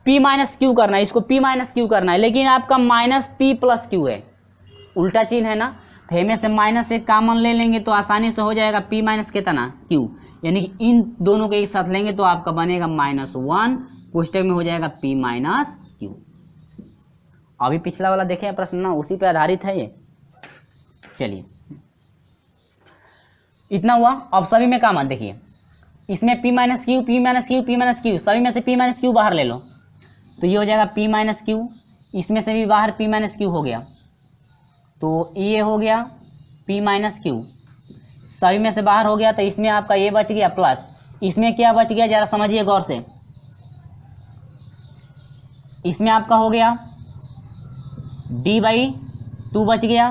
p माइनस क्यू करना है, इसको p माइनस क्यू करना है, लेकिन आपका माइनस p प्लस क्यू है, उल्टा चिन्ह है ना, तो हमें से माइनस एक कॉमन ले लेंगे तो आसानी से हो जाएगा p माइनस कितना q, यानी कि इन दोनों को एक साथ लेंगे तो आपका बनेगा -1, पुस्तक में हो जाएगा p माइनस क्यू। अभी पिछला वाला देखे प्रश्न ना, उसी पे आधारित है ये। चलिए इतना हुआ। अब सभी में कॉमन देखिए, इसमें p minus Q p minus Q p minus Q, सभी में से p माइनस क्यू बाहर ले लो तो ये हो जाएगा p माइनस क्यू, इसमें से भी बाहर p माइनस क्यू हो गया तो ये हो गया p माइनस क्यू, सभी में से बाहर हो गया, तो इसमें आपका ये बच गया प्लस, इसमें क्या बच गया जरा समझिए गौर से, इसमें आपका हो गया d/2 बच गया,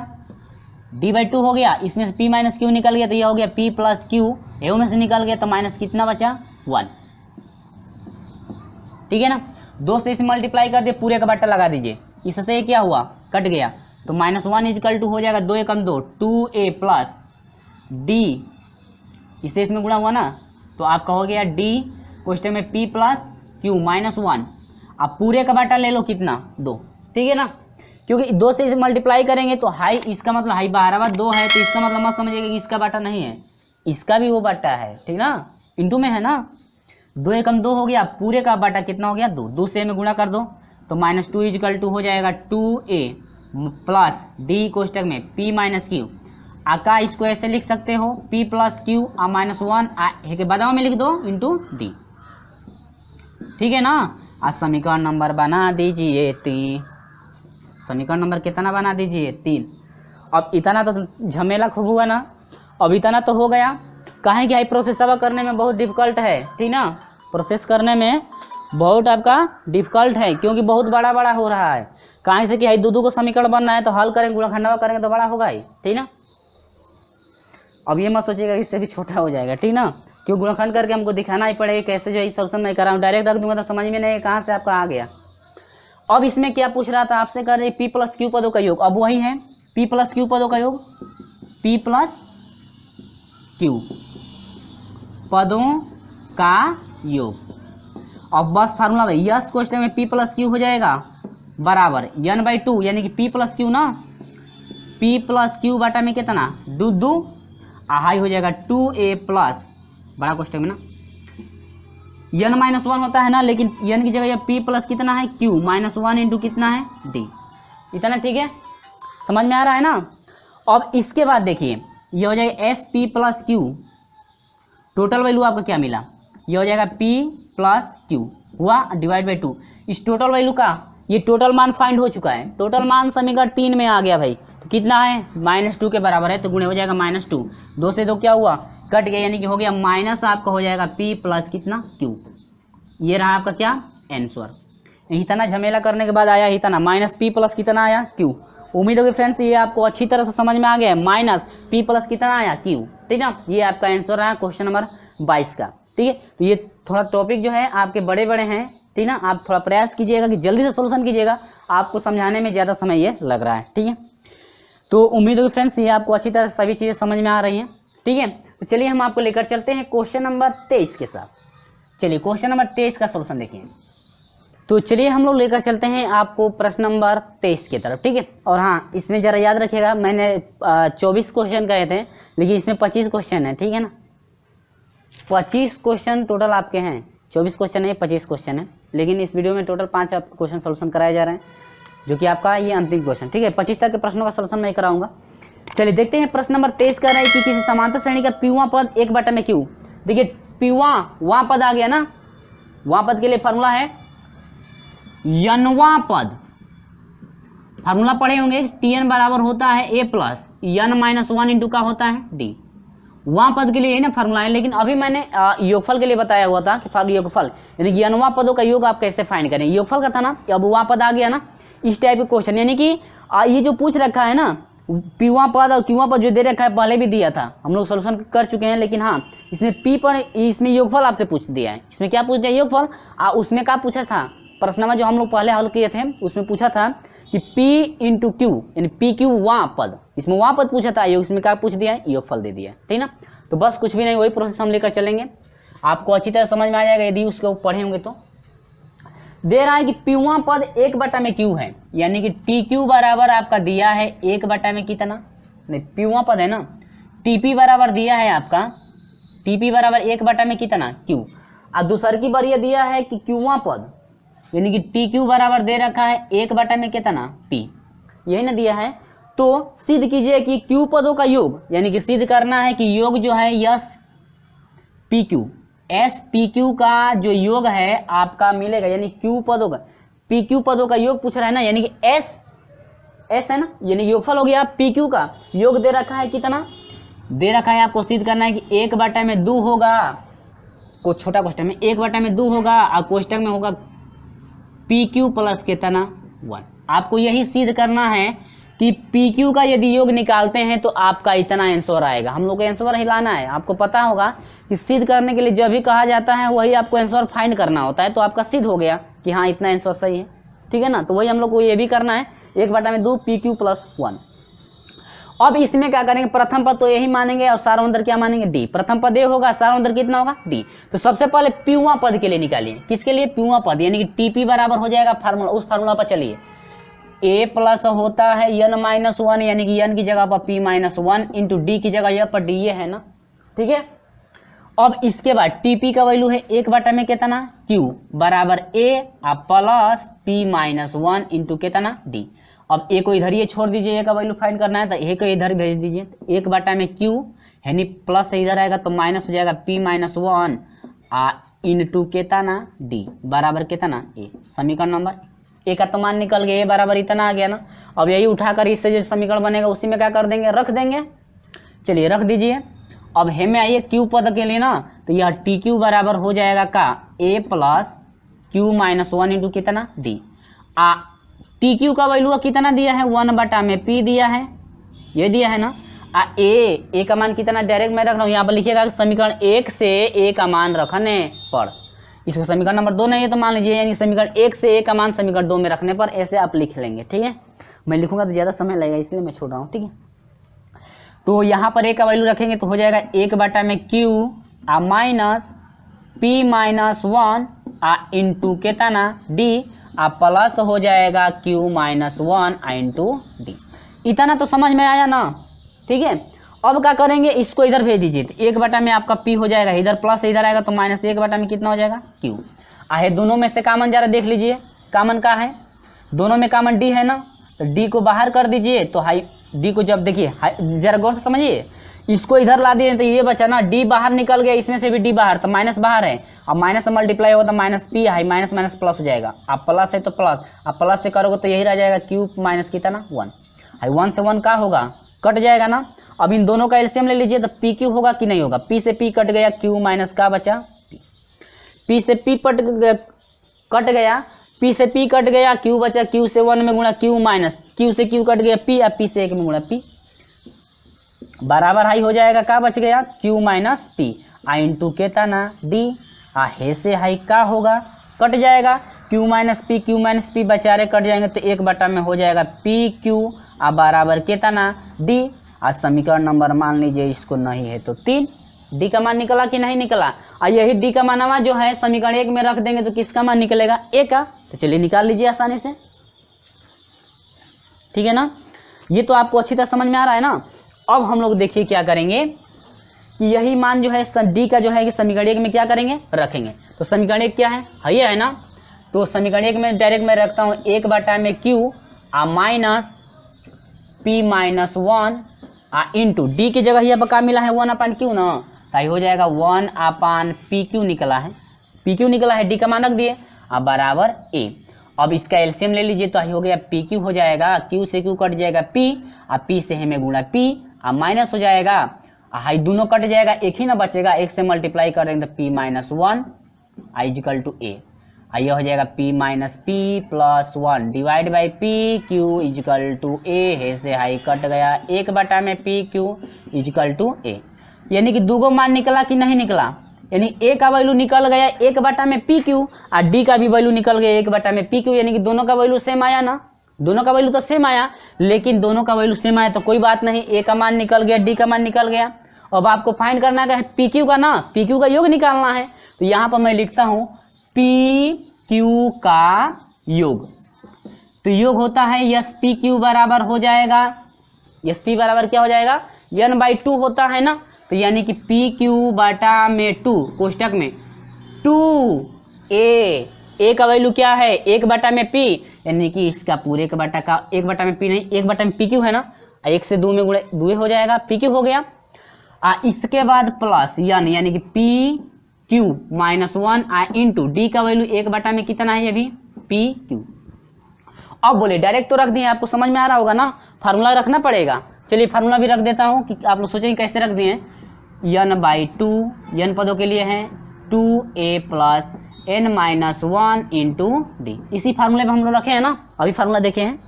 d/2 हो गया, इसमें से p माइनस क्यू निकल गया, तो ये हो गया p प्लस क्यू, एव में से निकल गया, तो माइनस कितना बचा 1। ठीक है ना, 2 से इसे मल्टीप्लाई कर दिए, पूरे का बट्टा लगा दीजिए, इससे ये क्या हुआ कट गया, तो -1 इजकल टू हो जाएगा 2 एकम 2 2a प्लस d, इससे इसमें गुणा हुआ ना, तो आपका हो गया d क्वेश्चन में p प्लस क्यू -1। आप पूरे का बाटा ले लो कितना 2, ठीक है ना, क्योंकि 2 से इसे मल्टीप्लाई करेंगे तो हाई, इसका मतलब हाई 12/2 है, तो इसका मतलब मत समझिएगा कि इसका बाटा नहीं है, इसका भी वो बाटा है, ठीक ना, इंटू में है ना, 2 एकम 2 हो गया, पूरे का बाटा कितना हो गया 2, 2 से में गुणा कर दो, तो -2 इजकल टू हो जाएगा 2a प्लस d कोष्टक में p माइनस क्यू, आका इसको ऐसे लिख सकते हो p प्लस क्यू -1 के बदलाव में लिख दो इंटू d, ठीक है ना। आज समीकरण नंबर बना दीजिए 3, समीकरण नंबर कितना बना दीजिए 3। अब इतना तो झमेला खूब हुआ ना, अब इतना तो हो गया, कहें कि हाई प्रोसेस सब करने में बहुत डिफिकल्ट है, ठीक ना, प्रोसेस करने में बहुत आपका डिफिकल्ट है, क्योंकि बहुत बड़ा बड़ा हो रहा है, कहीं से कि हाई दो को समीकरण बनना है तो हल करेंगे, गुणनखंडवा करेंगे तो बड़ा होगा ही, ठीक ना। अब ये मत सोचिएगा इससे भी छोटा हो जाएगा, ठीक ना, क्यों गुणनखंड करके हमको दिखाना ही पड़ेगा कैसे जो है सोल्यूशन नहीं कर रहा हूँ, डायरेक्ट रख दूंगा तो समझ में नहीं कहाँ से आपका आ गया। अब इसमें क्या पूछ रहा था आपसे, कर रहे p प्लस क्यू पदों का योग, अब वही है p प्लस क्यू पदों का योग, p प्लस क्यू पदों का योग। अब बस फार्मूला में यस क्वेश्चन में p प्लस क्यू हो जाएगा बराबर n/2, यानी कि p प्लस क्यू ना, p प्लस क्यू बटा में कितना 2 हाई हो जाएगा 2a प्लस बड़ा क्वेश्चन में ना, n-1 होता है ना, लेकिन n की जगह p प्लस कितना है q -1 इंटू कितना है d, इतना ठीक है, समझ में आ रहा है ना। अब इसके बाद देखिए ये हो जाएगा sp plus q, total value आपका क्या मिला, ये हो जाएगा p प्लस q हुआ डिवाइड बाई 2, इस टोटल वैल्यू का ये टोटल मान फाइंड हो चुका है, टोटल मान समीकरण 3 में आ गया भाई, तो कितना है -2 के बराबर है, तो गुणे हो जाएगा -2, 2 से 2 क्या हुआ कट गया, यानी कि हो गया माइनस आपका हो जाएगा p प्लस कितना q, ये रहा आपका क्या आंसर। इतना झमेला करने के बाद आया इतना -p प्लस कितना आया q। उम्मीद होगी फ्रेंड्स ये आपको अच्छी तरह से समझ में आ गया, -p प्लस कितना आया q, ठीक ना, ये आपका आंसर रहा क्वेश्चन नंबर 22 का, ठीक है। तो ये थोड़ा टॉपिक जो है आपके बड़े बड़े हैं, ठीक ना, आप थोड़ा प्रयास कीजिएगा कि जल्दी से सोल्यूशन कीजिएगा, आपको समझाने में ज़्यादा समय ये लग रहा है, ठीक है। तो उम्मीद होगी फ्रेंड्स ये आपको अच्छी तरह से सभी चीज़ें समझ में आ रही हैं, ठीक है। तो चलिए हम आपको लेकर चलते हैं क्वेश्चन नंबर 23 के साथ। चलिए क्वेश्चन नंबर 23 का सोल्यूशन देखिए। तो चलिए हम लोग लेकर चलते हैं आपको प्रश्न नंबर 23 की तरफ, ठीक है। और हाँ इसमें ज़रा याद रखिएगा मैंने 24 क्वेश्चन कहे थे, लेकिन इसमें 25 क्वेश्चन है, ठीक है ना, 25 क्वेश्चन टोटल आपके हैं, 24 क्वेश्चन है 25 क्वेश्चन है, लेकिन इस वीडियो में टोटल 5 क्वेश्चन सोल्यूशन कराए जा रहे हैं, जो कि आपका ये अंतिम क्वेश्चन, ठीक है। 25 तक के प्रश्नों का सोल्यूशन मैं कराऊंगा। चलिए देखते हैं प्रश्न नंबर 23 कर रहा है कि किसी समांतर श्रेणी का पीवां पद 1/q, देखिए पीवां पद आ गया ना, वहां पद के लिए फॉर्मूला है यनवा पद, फार्मूला पढ़े होंगे, tn बराबर होता है a प्लस n-1 इंटू का होता है d, वहां पद के लिए ना फार्मूला है, लेकिन अभी मैंने योगफल के लिए बताया हुआ था कि योगफल यानी कि यनवा पदों का योग आप कैसे फाइंड करें, योगफल का था ना, अब वहां पद आ गया ना, इस टाइप के क्वेश्चन, यानी कि ये जो पूछ रखा है ना पीवा पद और क्यूवा पद जो दे रखा है पहले भी दिया था, हम लोग सोल्यूशन कर चुके हैं, लेकिन हाँ इसमें पी पर इसमें योगफल आपसे पूछ दिया है, इसमें क्या पूछ दिया योगफल, उसमें क्या पूछा था प्रश्न जो हम लोग पहले हल किए थे उसमें पूछा था कि P इंटू क्यू यानी पी क्यू वहाँ पद, इसमें वहाँ पद पूछा था, इसमें क्या पूछ दिया है योगफल दे दिया, ठीक ना। तो बस कुछ भी नहीं, वही प्रोसेस हम लेकर चलेंगे, आपको अच्छी तरह समझ में आ जाएगा यदि उसको पढ़े होंगे तो। दे रहा है कि पीवा पद 1/q है, यानी कि टी क्यू बराबर आपका दिया है 1/ में कितना, नहीं पीवा पद है ना, टीपी बराबर दिया है आपका, टीपी बराबर 1/ में कितना q, और दूसर की बार ये दिया है कि क्यूवा पद यानी कि टी क्यू बराबर दे रखा है 1/ में कितना p, यही ना दिया है। तो सिद्ध कीजिए कि क्यू पदों का योग, यानी कि सिद्ध करना है कि योग जो है yes P Q, S P Q का जो योग है आपका मिलेगा, यानी क्यू पदों का पी क्यू पदों का योग पूछ रहा है ना, यानी कि एस है ना, यानी योगफल हो गया पी क्यू का, योग दे रखा है कितना दे रखा है, आपको सिद्ध करना है कि 1/2 होगा, को छोटा क्वेश्चन में 1/2 होगा और कोष्टक में होगा PQ प्लस कितना 1। आपको यही सिद्ध करना है कि PQ का यदि योग निकालते हैं तो आपका इतना आंसर आएगा। हम लोग को आंसर हिलाना है। आपको पता होगा कि सिद्ध करने के लिए जब भी कहा जाता है वही आपको आंसर फाइंड करना होता है, तो आपका सिद्ध हो गया कि हाँ इतना आंसर सही है, ठीक है ना। तो वही हम लोग को ये भी करना है 1/2 PQ प्लस 1। अब इसमें क्या करेंगे, प्रथम पद तो यही मानेंगे और सार्वंतर क्या मानेंगे D। प्रथम पद ए होगा, सार्वंतर कितना होगा D। तो सबसे पहले पीवा पद के लिए निकालिए। किसके लिए, पीवा पद, यानी कि TP बराबर हो जाएगा फार्मूला, उस फार्मूला पर चलिए। A प्लस होता है n-1, यानी कि n की जगह पर P-1 इंटू D की जगह यह पर D ये है ना, ठीक है। अब इसके बाद TP का वैल्यू है 1/में कितना Q बराबर A प्लस P-1 इंटू कितना D। अब A को इधर ये छोड़ दीजिए, A का वैल्यू फाइंड करना है तो A को इधर भेज दीजिए। 1/में Q यानी प्लस इधर आएगा तो माइनस हो जाएगा P-1 इंटू कितना D बराबर कितना A। समीकरण नंबर A का तो मान निकल गया, A बराबर इतना आ गया ना। अब यही उठाकर इससे जो समीकरण बनेगा उसी में क्या कर देंगे, रख देंगे। चलिए रख दीजिए। अब हमें आइए Q पद के लिए ना, तो यह TQ बराबर हो जाएगा का A प्लस Q-1 इंटू कितना D। TQ का वैल्यू कितना दिया है, 1/में P दिया है, ये दिया है ना। A का मान कितना डायरेक्ट मैं रख रहा हूँ, यहाँ पर लिखिएगा समीकरण 1 से A का मान रखने पर, इसको समीकरण नंबर 2 नहीं है तो मान लीजिए, यानी समीकरण 1 से A का मान समीकरण 2 में रखने पर ऐसे आप लिख लेंगे, ठीक है। मैं लिखूंगा तो ज़्यादा समय लगेगा इसलिए मैं छोड़ रहा हूँ, ठीक है। तो यहाँ पर A का वैल्यू रखेंगे तो हो जाएगा 1/में Q माइनस P-1 इंटू कितना D प्लस हो जाएगा Q-1 इंटू D। इतना तो समझ में आया ना, ठीक है। अब क्या करेंगे, इसको इधर भेज दीजिए। तो 1/में आपका P हो जाएगा, इधर प्लस इधर आएगा तो माइनस 1/में कितना हो जाएगा Q। आहे दोनों में से कॉमन जरा देख लीजिए, कॉमन का है, दोनों में कॉमन D है ना, तो D को बाहर कर दीजिए। तो हाई D को जब देखिए, जरा गौर से समझिए, इसको इधर ला दिए तो ये बचा ना, D बाहर निकल गया, इसमें से भी D बाहर, तो माइनस बाहर है। अब माइनस से मल्टीप्लाई होगा तो minus P, high minus minus plus हो जाएगा। आप प्लस है तो प्लस, आप प्लस से करोगे तो यही रह जाएगा Q माइनस कितना 1। हाई 1 से 1 का होगा, कट जाएगा ना। अब इन दोनों का एलसीएम ले लीजिए तो PQ होगा कि नहीं होगा, P से P कट गया, Q माइनस का बचा P से P कट गया, P से P कट गया, Q बचा, Q से 1 में गुणा Q माइनस, Q से Q कट गया P, अब P से 1 में गुणा P बराबर हाई हो जाएगा, का बच गया Q माइनस P इंटू कितना D। हे से हाई का होगा, कट जाएगा, Q माइनस P बचारे कट जाएंगे तो 1/में हो जाएगा PQ बराबर कितना D। आज समीकरण नंबर मान लीजिए इसको नहीं है तो 3। D का मान निकला कि नहीं निकला, और यही D का मानवा जो है समीकरण 1 में रख देंगे तो किसका मान निकलेगा, A का। तो चलिए निकाल लीजिए आसानी से, ठीक है ना। ये तो आपको अच्छी तरह समझ में आ रहा है ना। अब हम लोग देखिए क्या करेंगे कि यही मान जो है D का जो है कि समीकरण 1 में क्या करेंगे, रखेंगे। तो समीकरण 1 क्या है, ये है ना। तो समीकरण 1 में डायरेक्ट मैं रखता हूँ 1/में Q minus P-1 into D की जगह यहाँ पर क्या मिला है 1/Q ना, तो हो जाएगा 1/PQ निकला है, PQ निकला है, D का मान रख दिए बराबर A। अब इसका एलसीएम ले लीजिए तो हो गया PQ हो जाएगा, Q से Q कट जाएगा P, P से हमें गुणा P माइनस हो जाएगा, हाई दोनों कट जाएगा, एक ही ना बचेगा, एक से मल्टीप्लाई करेंगे तो P-1 इक्वल टू A। यह हो जाएगा P-P plus 1 divide by PQ equal to A। है से हाई कट गया, 1/में PQ इक्वल टू A। यानी कि दूगो मान निकला कि नहीं निकला, यानी A का वैल्यू निकल गया 1/में PQ और D का भी वैल्यू निकल गया 1/में PQ, यानी कि दोनों का वैल्यू सेम आया ना। दोनों का वैल्यू तो सेम आया, लेकिन दोनों का वैल्यू सेम आया तो कोई बात नहीं, A का मान निकल गया, D का मान निकल गया। अब आपको फाइंड करना है PQ का ना, PQ का योग निकालना है। तो यहाँ पर मैं लिखता हूँ PQ का योग, तो योग होता है SPQ बराबर हो जाएगा, SP बराबर क्या हो जाएगा n/2 होता है ना। तो यानी कि PQ/2 कोष्टक में 2A का वैल्यू क्या है 1/में P, यानी कि इसका पूरे का 1/में P नहीं 1/में PQ है ना, 1 से 2 में गुणे 2 हो जाएगा, PQ हो गया। इसके बाद प्लस यानी कि PQ-1 इंटू D का वैल्यू 1/में कितना है अभी PQ। अब बोले डायरेक्ट तो रख दिए, आपको समझ में आ रहा होगा ना, फार्मूला रखना पड़ेगा। चलिए फार्मूला भी रख देता हूँ कि आप लोग सोचेंगे कैसे रख दिए। n/2 n पदों के लिए है 2a plus n-1 into D. इसी फार्मूले में हम लोग रखे हैं ना, अभी फार्मूला देखे हैं।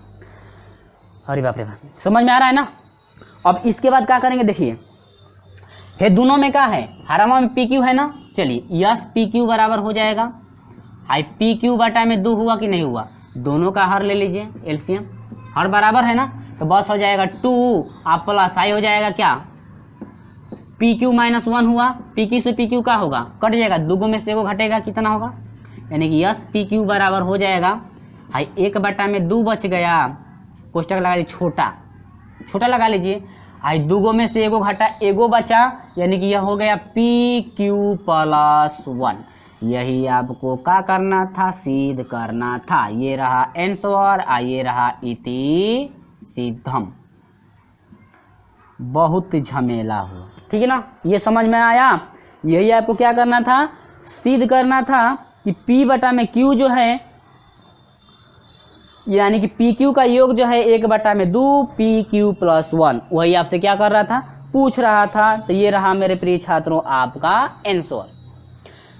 अरे बाप रे बाप, समझ में आ रहा है ना। अब इसके बाद क्या करेंगे, देखिए ये दोनों में क्या है, हरामा में पी क्यू है ना। चलिए यस पी क्यू बराबर हो जाएगा हाई पी क्यू बटा में 2 हुआ कि नहीं हुआ, दोनों का हर ले लीजिए एलसीएम, हर बराबर है ना, तो बस हो जाएगा 2 आप प्लस आई हो जाएगा क्या पी क्यू माइनस 1 हुआ, पी क्यू से पी क्यू का होगा कट जाएगा, दोगो में से एगो घटेगा, कितना होगा, यानी कि यस पी क्यू बराबर हो जाएगा हाई 1 बटा में 2 बच गया, कोष्टक लगा लीजिए छोटा लगा लीजिए, हाई दोगो में से एगो घटा एगो बचा, यानी कि यह हो गया पी क्यू प्लस 1। यही आपको क्या करना था, सिद्ध करना था। ये रहा आंसर, ये रहा इति सिद्धम। बहुत झमेला हुआ, ठीक है ना, ये समझ में आया। यही आपको क्या करना था, सिद्ध करना था कि P बटा में Q जो है, यानी कि पी क्यू का योग जो है 1 बटा में 2 पी क्यू प्लस 1, वही आपसे क्या कर रहा था, पूछ रहा था। तो ये रहा मेरे प्रिय छात्रों आपका आंसर।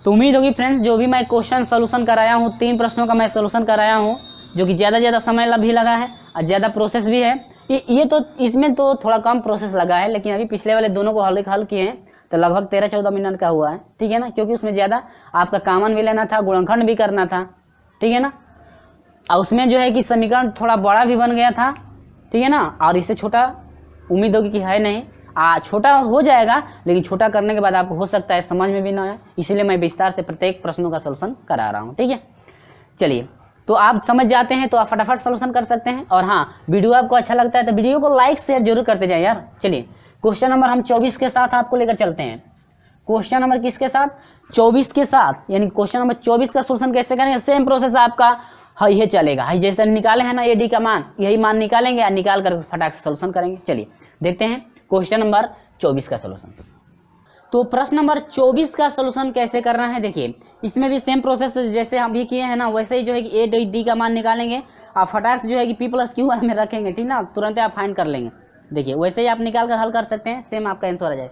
तो उम्मीद होगी फ्रेंड्स, जो भी मैं क्वेश्चन सोल्यूशन कराया हूँ, 3 प्रश्नों का मैं सोल्यूशन कराया हूँ, जो कि ज़्यादा समय भी लगा है और ज़्यादा प्रोसेस भी है। ये तो इसमें तो थोड़ा कम प्रोसेस लगा है, लेकिन अभी पिछले वाले दोनों को हल किए हैं तो लगभग 13-14 मिनट का हुआ है, ठीक है ना, क्योंकि उसमें ज़्यादा आपका कॉमन भी लेना था, गुणनखंड भी करना था, ठीक है ना, और उसमें जो है कि समीकरण थोड़ा बड़ा भी बन गया था, ठीक है ना, और इससे छोटा उम्मीद होगी कि है नहीं, छोटा हो जाएगा, लेकिन छोटा करने के बाद आपको हो सकता है समझ में भी ना आए, इसीलिए मैं विस्तार से प्रत्येक प्रश्नों का सलूशन करा रहा हूँ, ठीक है। चलिए, तो आप समझ जाते हैं तो आप फटाफट सलूशन कर सकते हैं। और हाँ, वीडियो आपको अच्छा लगता है तो वीडियो को लाइक शेयर जरूर करते जाए यार। चलिए, क्वेश्चन नंबर हम 24 के साथ आपको लेकर चलते हैं। क्वेश्चन नंबर किसके साथ, 24 के साथ, यानी क्वेश्चन नंबर 24 का सलूशन कैसे करेंगे, सेम प्रोसेस आपका हाई है चलेगा, हाई जैसे निकाले हैं ना ए डी का मान, यही मान निकालेंगे या निकाल कर फटाक से सलूशन करेंगे। चलिए देखते हैं क्वेश्चन नंबर 24 का सलूशन। तो प्रश्न नंबर 24 का सलूशन कैसे करना है, देखिए इसमें भी सेम प्रोसेस जैसे हम भी किए हैं ना, वैसे ही जो है कि ए डी का मान निकालेंगे और फटाक से जो है कि पी प्लस क्यू में रखेंगे, ठीक ना, तुरंत आप फाइंड कर लेंगे। देखिए वैसे ही आप निकाल कर हल कर सकते हैं, सेम आपका आंसर आ जाए।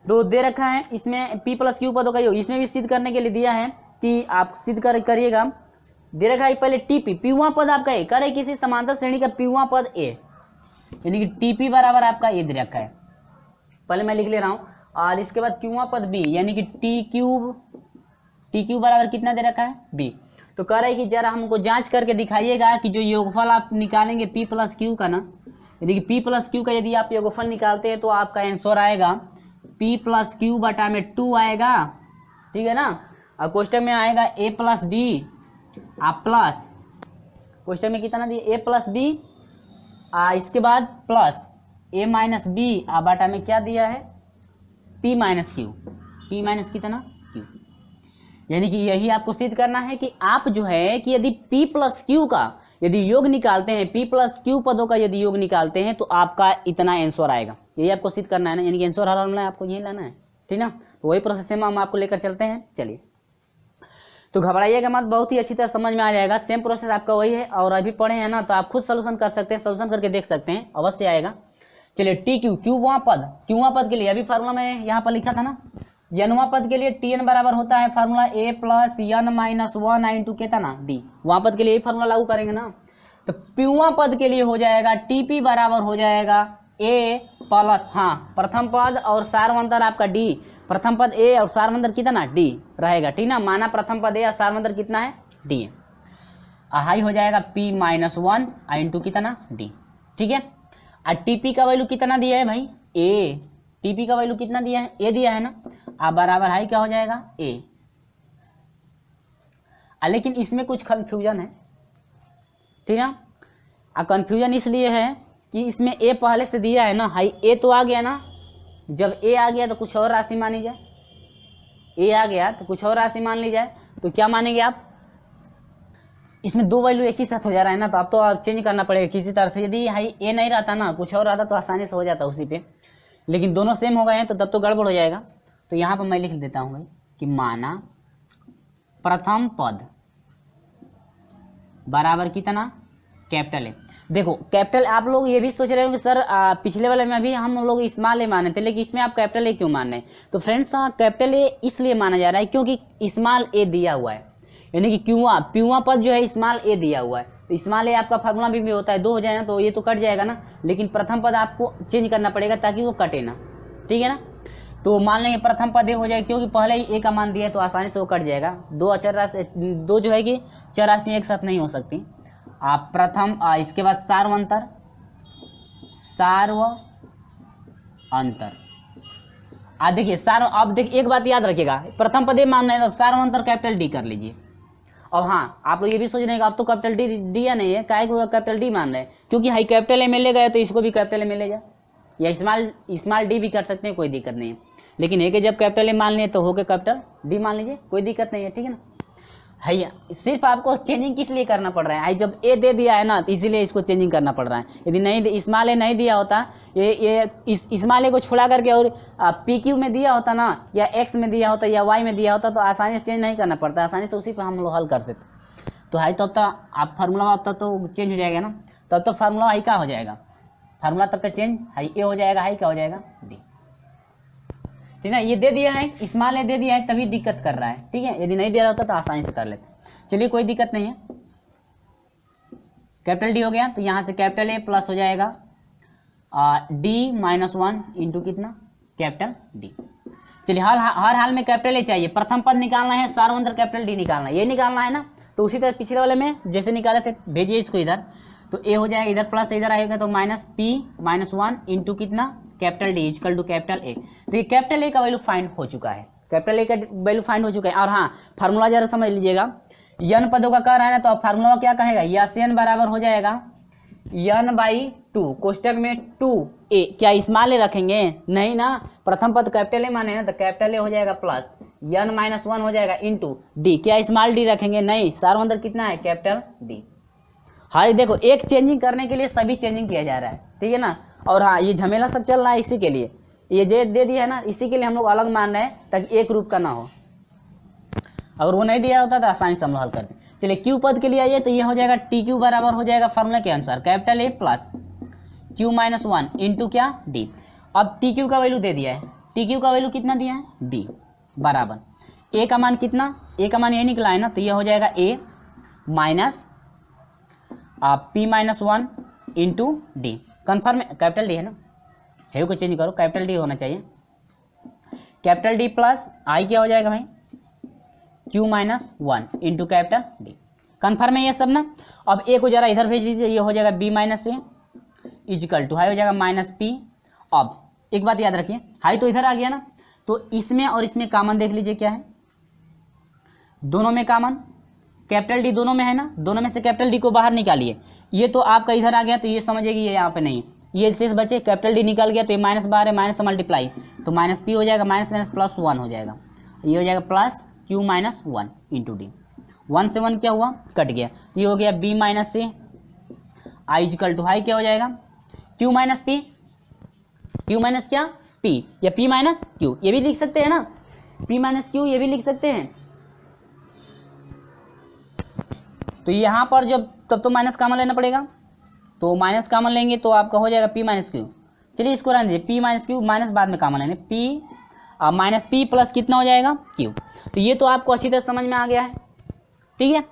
तो दे रखा है इसमें पी प्लस क्यू पदों का योग, इसमें भी सिद्ध करने के लिए दिया है कि आप सिद्ध करिएगा। दे रखा है पहले टीपी, पीवा पद आपका ए, करे किसी समांतर श्रेणी का पीवा पद ए, यानी कि टीपी बराबर आपका ए दे रखा है, पहले मैं लिख ले रहा हूं, और इसके बाद क्यूवा पद बी, यानी कि टी क्यूब बराबर कितना दे रखा है बी। तो कह रहे कि जरा हमको जांच करके दिखाइएगा कि जो योगफल आप निकालेंगे पी प्लस क्यू का ना, यानी कि पी प्लस क्यू का यदि आप योगफल निकालते हैं तो आपका आंसर आएगा पी प्लस क्यू बटा में 2 आएगा, ठीक है ना, और क्वेश्चन में आएगा ए प्लस बी आप प्लस, क्वेश्चन में कितना दिया ए प्लस बी, इसके बाद प्लस ए माइनस बी बटा में क्या दिया है P minus Q, P minus कितना क्यू, यानी कि यही आपको सिद्ध करना है कि आप जो है कि यदि पी प्लस क्यू का यदि योग निकालते हैं, पी प्लस क्यू पदों का यदि योग निकालते हैं तो आपका इतना आंसर आएगा, यही आपको सिद्ध करना है ना, यानी कि आंसर हर मामला आपको यही लाना है, ठीक ना। तो वही प्रोसेस में हम आपको लेकर चलते हैं। चलिए, तो घबराइएगा मत, बहुत ही अच्छी तरह समझ में आ जाएगा, सेम प्रोसेस आपका वही है, और अभी पढ़े हैं ना तो आप खुद सलूशन कर सकते हैं, सलूशन करके देख सकते हैं, अवश्य आएगा। चलिए टी क्यू, क्यूवा पद के लिए अभी फार्मूला में यहाँ पर लिखा था ना, यनवा पद के लिए टी एन बराबर होता है फार्मूला ए प्लस यन माइनस 1 इंटू कितना डी, वहाँ पद के लिए फार्मूला लागू करेंगे ना। तो प्यूवा पद के लिए हो जाएगा टीपी बराबर हो जाएगा ए प्लस, हाँ प्रथम पद और सारवंतर आपका डी, प्रथम पद ए और सारवंतर कितना डी रहेगा, ठीक ना, माना प्रथम पद ए और सारवंतर कितना है डी है, हाई हो जाएगा पी माइनस 1 इंटू कितना डी, ठीक है। और टीपी का वैल्यू कितना दिया है भाई ए, टीपी का वैल्यू कितना दिया है ए दिया है ना, बराबर हाई क्या हो जाएगा ए, लेकिन इसमें कुछ कंफ्यूजन है, ठीक है, कंफ्यूजन इसलिए है कि इसमें ए पहले से दिया है ना, हाई ए तो आ गया ना, जब ए आ गया तो कुछ और राशि मानी जाए, ए आ गया तो कुछ और राशि मान ली जाए, तो क्या मानेंगे आप, इसमें दो वैल्यू एक ही साथ हो जा रहा है ना, तो आप तो चेंज करना पड़ेगा किसी तरह से, यदि हाई ए नहीं रहता ना कुछ और रहता तो आसानी से हो जाता उसी पे, लेकिन दोनों सेम हो गए हैं तो तब तो गड़बड़ हो जाएगा। तो यहाँ पर मैं लिख देता हूँ भाई कि माना प्रथम पद बराबर कितना कैपिटल ए। देखो कैपिटल, आप लोग ये भी सोच रहे हो कि सर पिछले वाले में अभी हम लोग स्मॉल ए माने थे, लेकिन इसमें आप कैपिटल ए क्यों मान रहे हैं? तो फ्रेंड्स कैपिटल ए इसलिए माना जा रहा है क्योंकि स्मॉल ए दिया हुआ है, यानी कि क्यूआ पद जो है स्मॉल ए दिया हुआ है। तो स्मॉल ए आपका फार्मूला भी होता है, 2 हो जाए ना तो ये तो कट जाएगा ना, लेकिन प्रथम पद आपको चेंज करना पड़ेगा ताकि वो कटे ना, ठीक है ना। तो मान लेंगे प्रथम पद ए हो जाएगा, क्योंकि पहले ही ए का मान दिया है तो आसानी से वो कट जाएगा। दो जो है कि चार राशियाँ एक साथ नहीं हो सकती। आप प्रथम इसके बाद सार्व अंतर देखिए अब देखिए एक बात याद रखिएगा, प्रथम पद ए मान रहे हैं तो सार्व अंतर कैपिटल डी कर लीजिए। अब हाँ, आप लोग ये भी सोच रहे हैं कि अब तो कैपिटल डी दिया नहीं है, काहे को कैपिटल डी मान रहे हैं? क्योंकि हाई कैपिटल ए में ले गए तो इसको भी कैपिटल ए में ले जाए, या स्मॉल डी भी कर सकते हैं, कोई दिक्कत नहीं है। लेकिन एक जब कैपिटल ए मान लिए तो हो गए कैपिटल डी मान लीजिए, कोई दिक्कत नहीं है, ठीक है ना। भैया सिर्फ आपको चेंजिंग किस लिए करना पड़ रहा है? जब ए दे दिया है ना तो इसीलिए इसको चेंजिंग करना पड़ रहा है। यदि नहीं स्मॉल ए नहीं दिया होता, ये स्मॉल ए को छोड़ा करके और पी क्यू में दिया होता ना, या एक्स में दिया होता या वाई में दिया होता तो आसानी से चेंज नहीं करना पड़ता, आसानी से उसी पर हम लोग हल कर सकते। तो हाई तब तक आप फार्मूला अब तक तो चेंज हो जाएगा ना, तब तो फार्मूला हाई का हो जाएगा, फार्मूला तब तक चेंज, हाई ए हो जाएगा, हाई का हो जाएगा डी, ठीक है। ये दे दिया है, स्मॉल ए दे दिया है तभी दिक्कत कर रहा है, ठीक है। यदि नहीं दिया होता तो आसानी से कर लेते। चलिए कोई दिक्कत नहीं है, कैपिटल डी हो गया तो यहाँ से कैपिटल ए प्लस हो जाएगा डी -1 इंटू कितना कैपिटल डी। चलिए हर हाल में कैपिटल ए चाहिए, प्रथम पद निकालना है, सार्व अंतर कैपिटल डी निकालना है, ये निकालना है ना। तो उसी तरह पिछले वाले में जैसे निकाले थे, भेजिए इसको इधर, तो ए हो जाएगा इधर प्लस इधर आएगा तो -p-1 इंटू कितना capital D equal to capital A. तो ये कैपिटल ए का वैल्यू फाइंड हो चुका है, कैपिटल ए का वैल्यू फाइंड हो चुका है। और हाँ, फार्मूला जरा समझ लीजिएगा, n पदों का कह रहा है ना, तो अब फार्मूला क्या कहेगा, यस n बराबर हो जाएगा n/2 कोष्टक में 2a। क्या स्मॉल ए रखेंगे? नहीं ना, प्रथम पद कैपिटल ए माने ना, तो कैपिटल ए हो जाएगा प्लस n-1 हो जाएगा इंटू डी। क्या स्मॉल डी रखेंगे? नहीं, सार्व अंतर कितना है कैपिटल डी। हाँ देखो, एक चेंजिंग करने के लिए सभी चेंजिंग किया जा रहा है, ठीक है ना। और हाँ, ये झमेला सब चल रहा है इसी के लिए, ये जे दे दिया है ना, इसी के लिए हम लोग अलग मान रहे हैं ताकि एक रूप का ना हो। अगर वो नहीं दिया होता तो आसानी से हम लोग हल करते। चलिए क्यू पद के लिए आइए, तो ये हो जाएगा टी क्यू बराबर हो जाएगा फार्मूला के अनुसार capital A plus q-1 into क्या डी। अब टी क्यू का वैल्यू दे दिया है, टी क्यू का वैल्यू कितना दिया है डी बराबर ए का मान कितना, ए का मान ये निकला है ना, तो ये हो जाएगा A minus p-1 into D. Confirm capital D है ना, है को चेंज करो, कैपिटल डी होना चाहिए, कैपिटल डी प्लस आई क्या हो जाएगा भाई q-1 into capital D. Confirm है ये सब ना। अब ए को जरा इधर भेज दीजिए, ये हो जाएगा b-a इजिकल टू हाई हो जाएगा -p। अब एक बात याद रखिए, हाई तो इधर आ गया ना, तो इसमें और इसमें कॉमन देख लीजिए क्या है, दोनों में कॉमन कैपिटल डी दोनों में है ना, दोनों में से कैपिटल डी को बाहर निकालिए। ये तो आपका इधर आ गया तो ये समझिए कि ये यहाँ पे नहीं है, ये शेष बचे, कैपिटल डी निकल गया तो ये माइनस बाहर है, माइनस से मल्टीप्लाई तो -p हो जाएगा, माइनस माइनस +1 हो जाएगा, ये हो जाएगा प्लस q-1 इंटू डी। 1 से 1 क्या हुआ कट गया, ये हो गया b-a I equal to high क्या हो जाएगा q-p, q माइनस क्या p या p माइनस q, ये भी लिख सकते हैं ना, p माइनस q ये भी लिख सकते हैं। तो यहाँ पर जब तब तो माइनस कॉमन लेना पड़ेगा, तो माइनस कॉमन लेंगे तो आपका हो जाएगा p माइनस क्यू। चलिए इसको रहने दीजिए, p माइनस क्यू, माइनस बाद में कॉमन लेंगे, p माइनस p प्लस कितना हो जाएगा q। तो ये तो आपको अच्छी तरह समझ में आ गया है, ठीक है।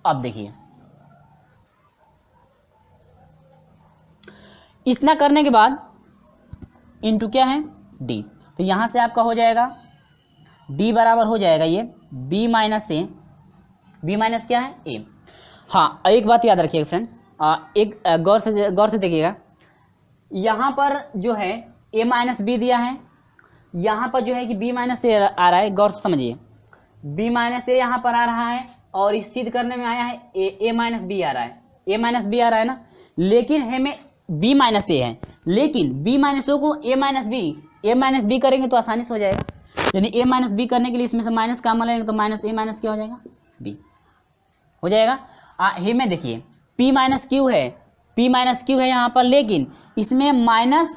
अब देखिए इतना करने के बाद इंटू क्या है d, तो यहाँ से आपका हो जाएगा d बराबर हो जाएगा ये b minus a, b minus क्या है a। हाँ एक बात याद रखिएगा फ्रेंड्स, एक गौर से देखिएगा, यहाँ पर जो है a माइनस बी दिया है, यहाँ पर जो है कि b माइनस ए आ रहा है, गौर से समझिए, b माइनस ए यहाँ पर आ रहा है और इस सिद्ध करने में आया है a माइनस बी आ रहा है, a माइनस बी आ रहा है ना, लेकिन हमें b माइनस ए है, लेकिन b माइनस ओ को a माइनस बी करेंगे तो आसानी से हो जाएगा, यानी a माइनस बी करने के लिए इसमें से माइनस कॉमन लेंगे तो माइनस ए माइनस क्या हो जाएगा b हो जाएगा। हमें देखिए p माइनस क्यू है यहाँ पर, लेकिन इसमें माइनस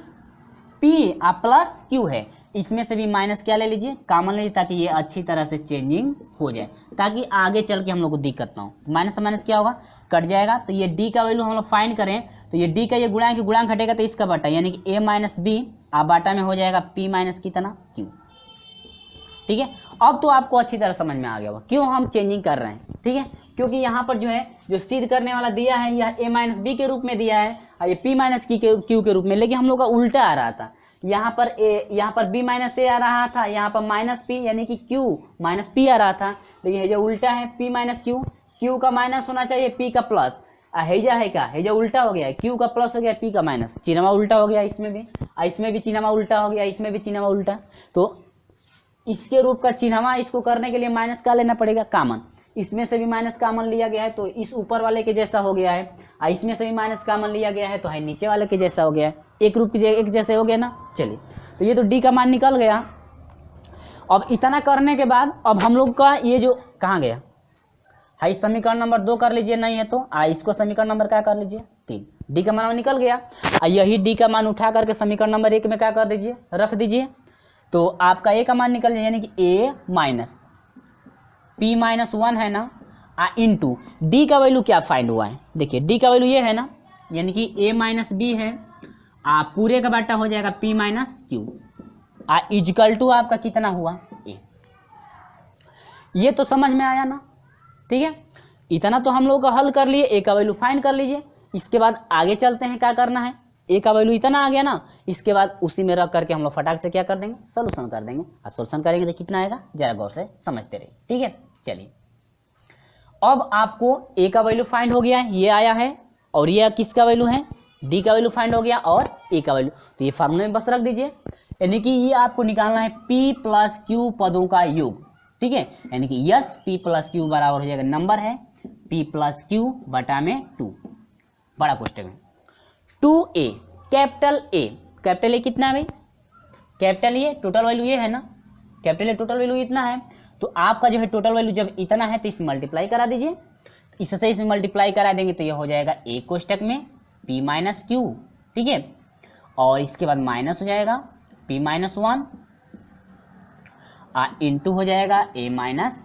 p प्लस q है, इसमें से भी माइनस क्या ले लीजिए कॉमन ले लीजिए, ताकि ये अच्छी तरह से चेंजिंग हो जाए, ताकि आगे चल के हम लोग को दिक्कत ना हो। तो माइनस से माइनस क्या होगा कट जाएगा, तो ये डी का वैल्यू हम लोग फाइंड करें तो ये डी का ये गुणांक घटेगा तो इसका बटा, यानी कि a माइनस बी आप बाटा में हो जाएगा p माइनस कितना q। ठीक है, अब तो आपको अच्छी तरह समझ में आ गया होगा क्यों हम चेंजिंग कर रहे हैं। ठीक है, क्योंकि यहाँ पर जो है जो सिद्ध करने वाला दिया है यह a माइनस बी के रूप में दिया है और ये p माइनस क्यू के रूप में, लेकिन हम लोग का उल्टा आ रहा था। यहाँ पर b माइनस ए आ रहा था, यहाँ पर माइनस p यानी कि q माइनस p आ रहा था, लेकिन ये जो उल्टा है p माइनस q का माइनस होना चाहिए p का प्लस, हेजा है क्या, हेजा उल्टा हो गया है, q का प्लस हो गया p का माइनस, चिन्हवा उल्टा हो गया इसमें भी चिन्हवा उल्टा हो गया, इसमें भी चिन्हवा उल्टा। तो इसके रूप का चिन्हवा इसको करने के लिए माइनस का लेना पड़ेगा कॉमन, इसमें से भी माइनस कॉमन लिया गया है तो इस ऊपर वाले के जैसा हो गया है, और इसमें से भी माइनस कॉमन लिया गया है तो है नीचे वाले के जैसा हो गया है, एक रूप के एक जैसे हो गया ना। चलिए, तो ये तो डी का मान निकल गया। अब इतना करने के बाद अब हम लोग का ये जो कहाँ गया है, समीकरण नंबर 2 कर लीजिए, नहीं है तो इसको समीकरण नंबर क्या कर लीजिए 3, डी का मान निकल गया। यही डी का मान उठा करके समीकरण नंबर 1 में क्या कर दीजिए, रख दीजिए, तो आपका ए का मान निकल जाए, यानी कि ए माइनस पी माइनस 1 है ना, इंटू डी का वैल्यू क्या फाइंड हुआ है, देखिए डी का वैल्यू ये है ना, यानी कि ए माइनस बी है, पूरे का बाटा हो जाएगा P minus Q, equal to आपका कितना हुआ ए। ये तो समझ में आया ना। ठीक है, इतना तो हम लोग का हल कर लिए, ए का वैल्यू फाइंड कर लीजिए। इसके बाद आगे चलते हैं, क्या करना है, ए का वैल्यू इतना आ गया ना, इसके बाद उसी में रख करके हम लोग फटाक से क्या कर देंगे, सोल्यूशन कर देंगे, और सोल्यूशन करेंगे तो कितना आएगा जरा गौर से समझते रहिए। ठीक है, चलिए अब आपको ए का वैल्यू फाइंड हो गया है, ये आया है, और ये किसका वैल्यू है, डी का वैल्यू फाइंड हो गया और ए का वैल्यू, तो ये फार्मूले में बस रख दीजिए, यानी कि ये आपको निकालना है p प्लस क्यू पदों का योग। ठीक है, यानी कि यस p प्लस क्यू बराबर हो जाएगा, नंबर है p प्लस क्यू बटा में 2 बड़ा कोष्टक में 2a कैपिटल ए कितना है भाई, कैपिटल ए टोटल वैल्यू ये है ना, कैपिटल ए टोटल वैल्यू इतना है, तो आपका जो है टोटल वैल्यू जब इतना है तो इसमें मल्टीप्लाई करा दीजिए, इससे इसमें मल्टीप्लाई करा देंगे तो ये हो जाएगा ए कोष्टक में p माइनस क्यू। ठीक है, और इसके बाद माइनस हो जाएगा p माइनस 1 इंटू हो जाएगा a माइनस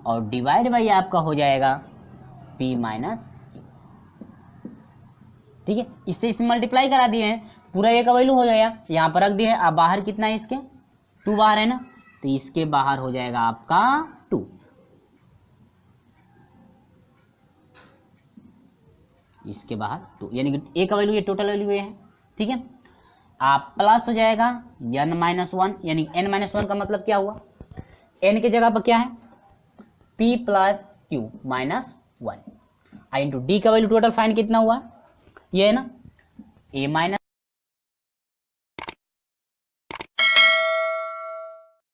और डिवाइड बाई आपका हो जाएगा p माइनस। ठीक है, इससे इसमें मल्टीप्लाई करा दिए हैं, पूरा ए का वैल्यू हो जाएगा, यहाँ पर रख दिए हैं। आप बाहर कितना है इसके 2 बाहर है ना, तो इसके बाहर हो जाएगा आपका 2, इसके बाहर 2, यानी कि ए का वैल्यू ये टोटल वैल्यू ये है। ठीक है, आप प्लस हो जाएगा n माइनस 1, यानी n माइनस 1 का मतलब क्या हुआ, n के जगह पर क्या है p plus Q minus 1, into D का वैल्यू टोटल फाइंड कितना हुआ, ये है ना a माइनस